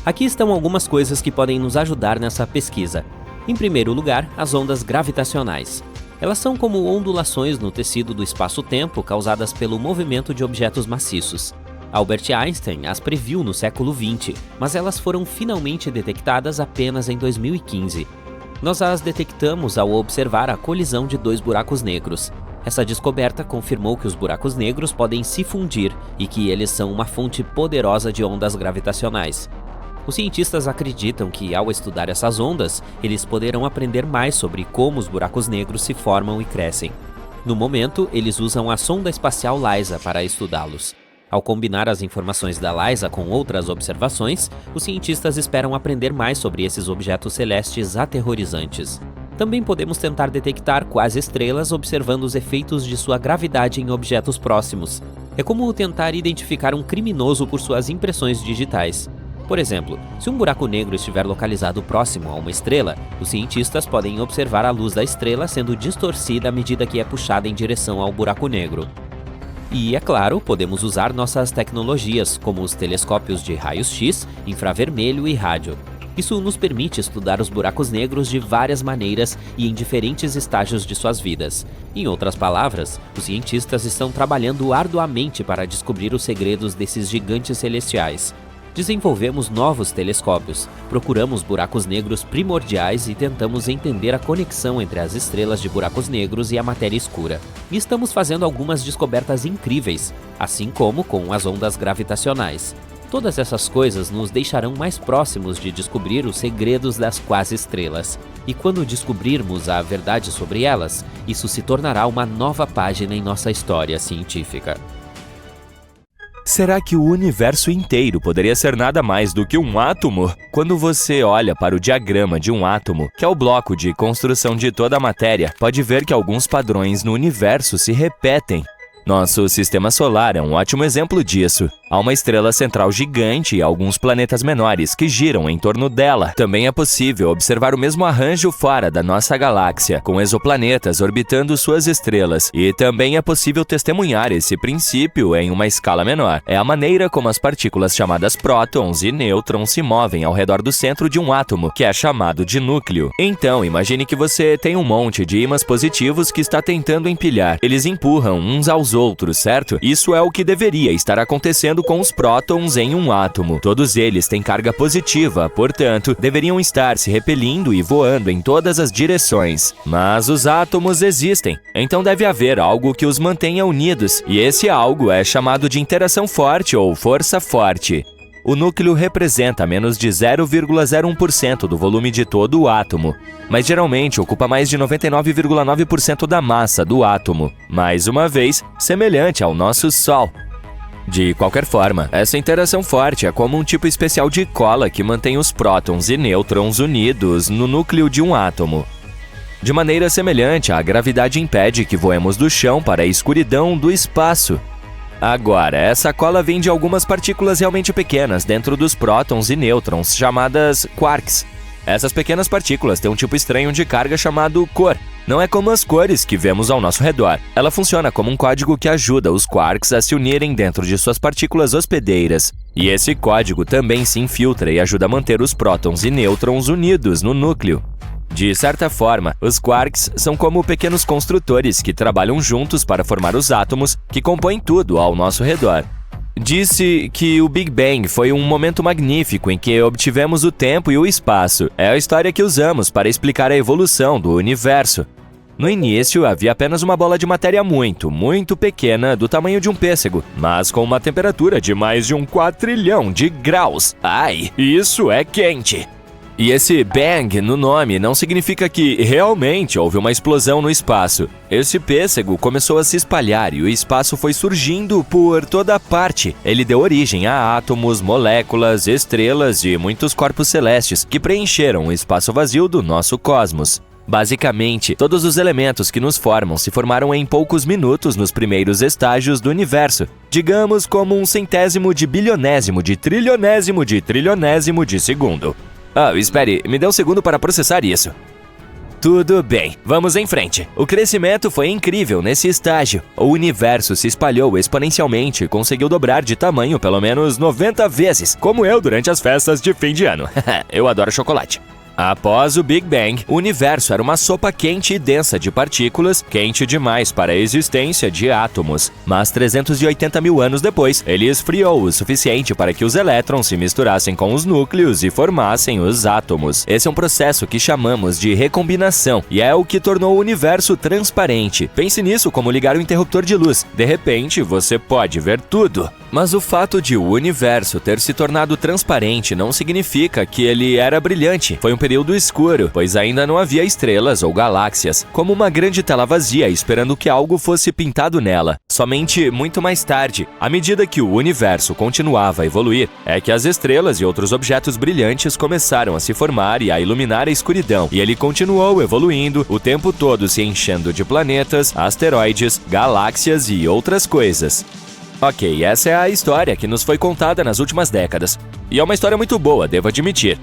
Aqui estão algumas coisas que podem nos ajudar nessa pesquisa. Em primeiro lugar, as ondas gravitacionais. Elas são como ondulações no tecido do espaço-tempo causadas pelo movimento de objetos maciços. Albert Einstein as previu no século XX, mas elas foram finalmente detectadas apenas em 2015. Nós as detectamos ao observar a colisão de dois buracos negros. Essa descoberta confirmou que os buracos negros podem se fundir e que eles são uma fonte poderosa de ondas gravitacionais. Os cientistas acreditam que, ao estudar essas ondas, eles poderão aprender mais sobre como os buracos negros se formam e crescem. No momento, eles usam a sonda espacial LISA para estudá-los. Ao combinar as informações da LISA com outras observações, os cientistas esperam aprender mais sobre esses objetos celestes aterrorizantes. Também podemos tentar detectar quase-estrelas observando os efeitos de sua gravidade em objetos próximos. É como tentar identificar um criminoso por suas impressões digitais. Por exemplo, se um buraco negro estiver localizado próximo a uma estrela, os cientistas podem observar a luz da estrela sendo distorcida à medida que é puxada em direção ao buraco negro. E, é claro, podemos usar nossas tecnologias, como os telescópios de raios-x, infravermelho e rádio. Isso nos permite estudar os buracos negros de várias maneiras e em diferentes estágios de suas vidas. Em outras palavras, os cientistas estão trabalhando arduamente para descobrir os segredos desses gigantes celestiais. Desenvolvemos novos telescópios, procuramos buracos negros primordiais e tentamos entender a conexão entre as estrelas de buracos negros e a matéria escura. E estamos fazendo algumas descobertas incríveis, assim como com as ondas gravitacionais. Todas essas coisas nos deixarão mais próximos de descobrir os segredos das quase-estrelas. E quando descobrirmos a verdade sobre elas, isso se tornará uma nova página em nossa história científica. Será que o universo inteiro poderia ser nada mais do que um átomo? Quando você olha para o diagrama de um átomo, que é o bloco de construção de toda a matéria, pode ver que alguns padrões no universo se repetem. Nosso sistema solar é um ótimo exemplo disso. Há uma estrela central gigante e alguns planetas menores que giram em torno dela. Também é possível observar o mesmo arranjo fora da nossa galáxia, com exoplanetas orbitando suas estrelas. E também é possível testemunhar esse princípio em uma escala menor. É a maneira como as partículas chamadas prótons e nêutrons se movem ao redor do centro de um átomo, que é chamado de núcleo. Então, imagine que você tem um monte de ímãs positivos que está tentando empilhar. Eles empurram uns aos outros, certo? Isso é o que deveria estar acontecendo com os prótons em um átomo. Todos eles têm carga positiva, portanto, deveriam estar se repelindo e voando em todas as direções. Mas os átomos existem, então deve haver algo que os mantenha unidos, e esse algo é chamado de interação forte ou força forte. O núcleo representa menos de 0,01% do volume de todo o átomo, mas geralmente ocupa mais de 99,9% da massa do átomo, mais uma vez, semelhante ao nosso Sol. De qualquer forma, essa interação forte é como um tipo especial de cola que mantém os prótons e nêutrons unidos no núcleo de um átomo. De maneira semelhante, a gravidade impede que voemos do chão para a escuridão do espaço. Agora, essa cola vem de algumas partículas realmente pequenas dentro dos prótons e nêutrons, chamadas quarks. Essas pequenas partículas têm um tipo estranho de carga chamado cor. Não é como as cores que vemos ao nosso redor. Ela funciona como um código que ajuda os quarks a se unirem dentro de suas partículas hospedeiras. E esse código também se infiltra e ajuda a manter os prótons e nêutrons unidos no núcleo. De certa forma, os quarks são como pequenos construtores que trabalham juntos para formar os átomos que compõem tudo ao nosso redor. Disse que o Big Bang foi um momento magnífico em que obtivemos o tempo e o espaço. É a história que usamos para explicar a evolução do universo. No início, havia apenas uma bola de matéria muito pequena, do tamanho de um pêssego, mas com uma temperatura de mais de 1 quatrilhão de graus. Ai, isso é quente! E esse bang no nome não significa que realmente houve uma explosão no espaço. Esse pêssego começou a se espalhar e o espaço foi surgindo por toda parte. Ele deu origem a átomos, moléculas, estrelas e muitos corpos celestes que preencheram o espaço vazio do nosso cosmos. Basicamente, todos os elementos que nos formam se formaram em poucos minutos nos primeiros estágios do universo. Digamos como um centésimo de bilionésimo de trilionésimo de trilionésimo de segundo. Espere, me dê um segundo para processar isso. Tudo bem, vamos em frente. O crescimento foi incrível nesse estágio. O universo se espalhou exponencialmente e conseguiu dobrar de tamanho pelo menos 90 vezes, como eu durante as festas de fim de ano. Eu adoro chocolate. Após o Big Bang, o universo era uma sopa quente e densa de partículas, quente demais para a existência de átomos. Mas 380 mil anos depois, ele esfriou o suficiente para que os elétrons se misturassem com os núcleos e formassem os átomos. Esse é um processo que chamamos de recombinação e é o que tornou o universo transparente. Pense nisso como ligar um interruptor de luz. De repente, você pode ver tudo. Mas o fato de o universo ter se tornado transparente não significa que ele era brilhante. Foi um período escuro, pois ainda não havia estrelas ou galáxias, como uma grande tela vazia esperando que algo fosse pintado nela. Somente muito mais tarde, à medida que o universo continuava a evoluir, é que as estrelas e outros objetos brilhantes começaram a se formar e a iluminar a escuridão, e ele continuou evoluindo, o tempo todo se enchendo de planetas, asteroides, galáxias e outras coisas. Ok, essa é a história que nos foi contada nas últimas décadas. E é uma história muito boa, devo admitir.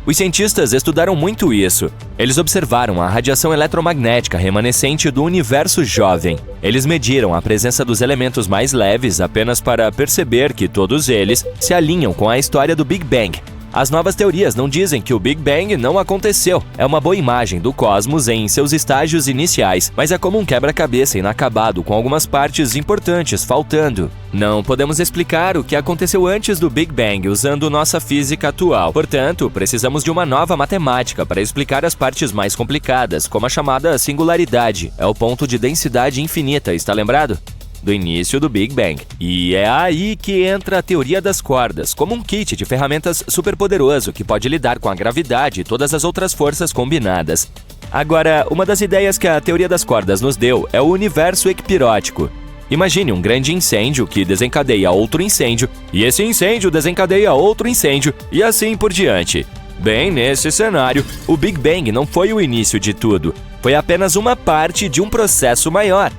Os cientistas estudaram muito isso. Eles observaram a radiação eletromagnética remanescente do universo jovem. Eles mediram a presença dos elementos mais leves apenas para perceber que todos eles se alinham com a história do Big Bang. As novas teorias não dizem que o Big Bang não aconteceu. É uma boa imagem do cosmos em seus estágios iniciais, mas é como um quebra-cabeça inacabado com algumas partes importantes faltando. Não podemos explicar o que aconteceu antes do Big Bang usando nossa física atual. Portanto, precisamos de uma nova matemática para explicar as partes mais complicadas, como a chamada singularidade. É o ponto de densidade infinita, está lembrado? Do início do Big Bang. E é aí que entra a teoria das cordas, como um kit de ferramentas superpoderoso que pode lidar com a gravidade e todas as outras forças combinadas. Agora, uma das ideias que a teoria das cordas nos deu é o universo equipirótico. Imagine um grande incêndio que desencadeia outro incêndio, e esse incêndio desencadeia outro incêndio, e assim por diante. Bem, nesse cenário, o Big Bang não foi o início de tudo, foi apenas uma parte de um processo maior.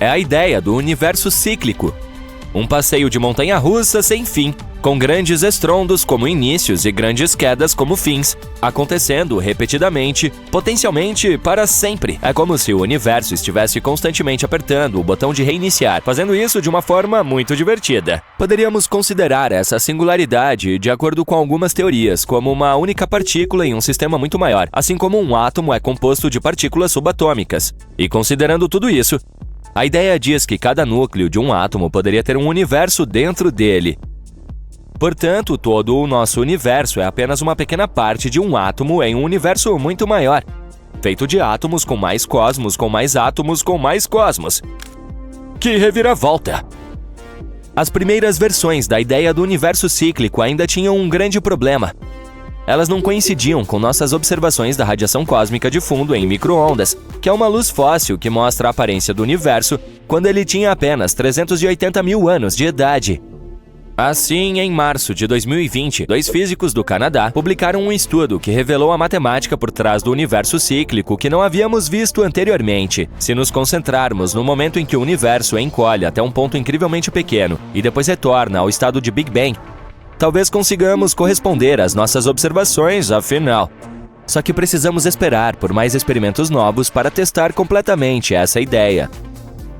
É a ideia do universo cíclico. Um passeio de montanha-russa sem fim, com grandes estrondos como inícios e grandes quedas como fins, acontecendo repetidamente, potencialmente para sempre. É como se o universo estivesse constantemente apertando o botão de reiniciar, fazendo isso de uma forma muito divertida. Poderíamos considerar essa singularidade, de acordo com algumas teorias, como uma única partícula em um sistema muito maior, assim como um átomo é composto de partículas subatômicas. E considerando tudo isso, a ideia diz que cada núcleo de um átomo poderia ter um universo dentro dele. Portanto, todo o nosso universo é apenas uma pequena parte de um átomo em um universo muito maior, feito de átomos com mais cosmos, com mais átomos, com mais cosmos. Que reviravolta! As primeiras versões da ideia do universo cíclico ainda tinham um grande problema. Elas não coincidiam com nossas observações da radiação cósmica de fundo em micro-ondas, que é uma luz fóssil que mostra a aparência do universo quando ele tinha apenas 380 mil anos de idade. Assim, em março de 2020, 2 físicos do Canadá publicaram um estudo que revelou a matemática por trás do universo cíclico que não havíamos visto anteriormente. Se nos concentrarmos no momento em que o universo encolhe até um ponto incrivelmente pequeno e depois retorna ao estado de Big Bang, talvez consigamos corresponder às nossas observações, afinal. Só que precisamos esperar por mais experimentos novos para testar completamente essa ideia.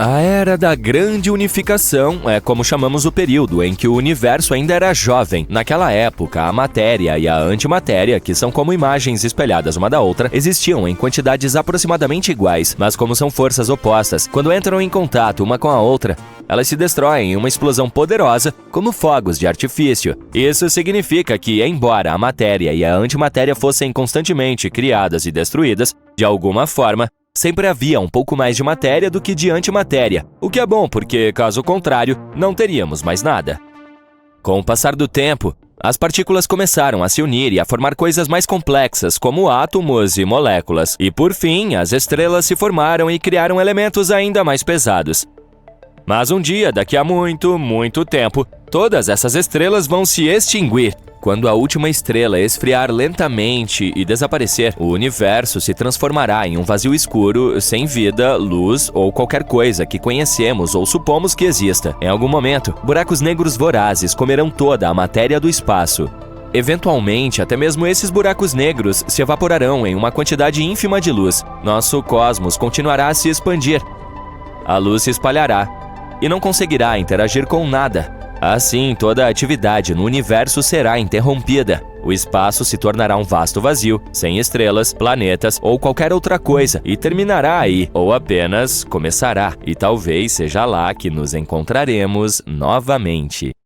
A Era da Grande Unificação é como chamamos o período em que o universo ainda era jovem. Naquela época, a matéria e a antimatéria, que são como imagens espelhadas uma da outra, existiam em quantidades aproximadamente iguais, mas como são forças opostas, quando entram em contato uma com a outra, elas se destroem em uma explosão poderosa, como fogos de artifício. Isso significa que, embora a matéria e a antimatéria fossem constantemente criadas e destruídas, de alguma forma, sempre havia um pouco mais de matéria do que de antimatéria, o que é bom porque, caso contrário, não teríamos mais nada. Com o passar do tempo, As partículas começaram a se unir e a formar coisas mais complexas, como átomos e moléculas. E por fim, as estrelas se formaram e criaram elementos ainda mais pesados. Mas um dia, daqui a muito, muito tempo, todas essas estrelas vão se extinguir. Quando a última estrela esfriar lentamente e desaparecer, o universo se transformará em um vazio escuro, sem vida, luz ou qualquer coisa que conhecemos ou supomos que exista. Em algum momento, buracos negros vorazes comerão toda a matéria do espaço. Eventualmente, até mesmo esses buracos negros se evaporarão em uma quantidade ínfima de luz. Nosso cosmos continuará a se expandir. A luz se espalhará e não conseguirá interagir com nada. Assim, toda a atividade no universo será interrompida. O espaço se tornará um vasto vazio, sem estrelas, planetas ou qualquer outra coisa, e terminará aí, ou apenas começará. E talvez seja lá que nos encontraremos novamente.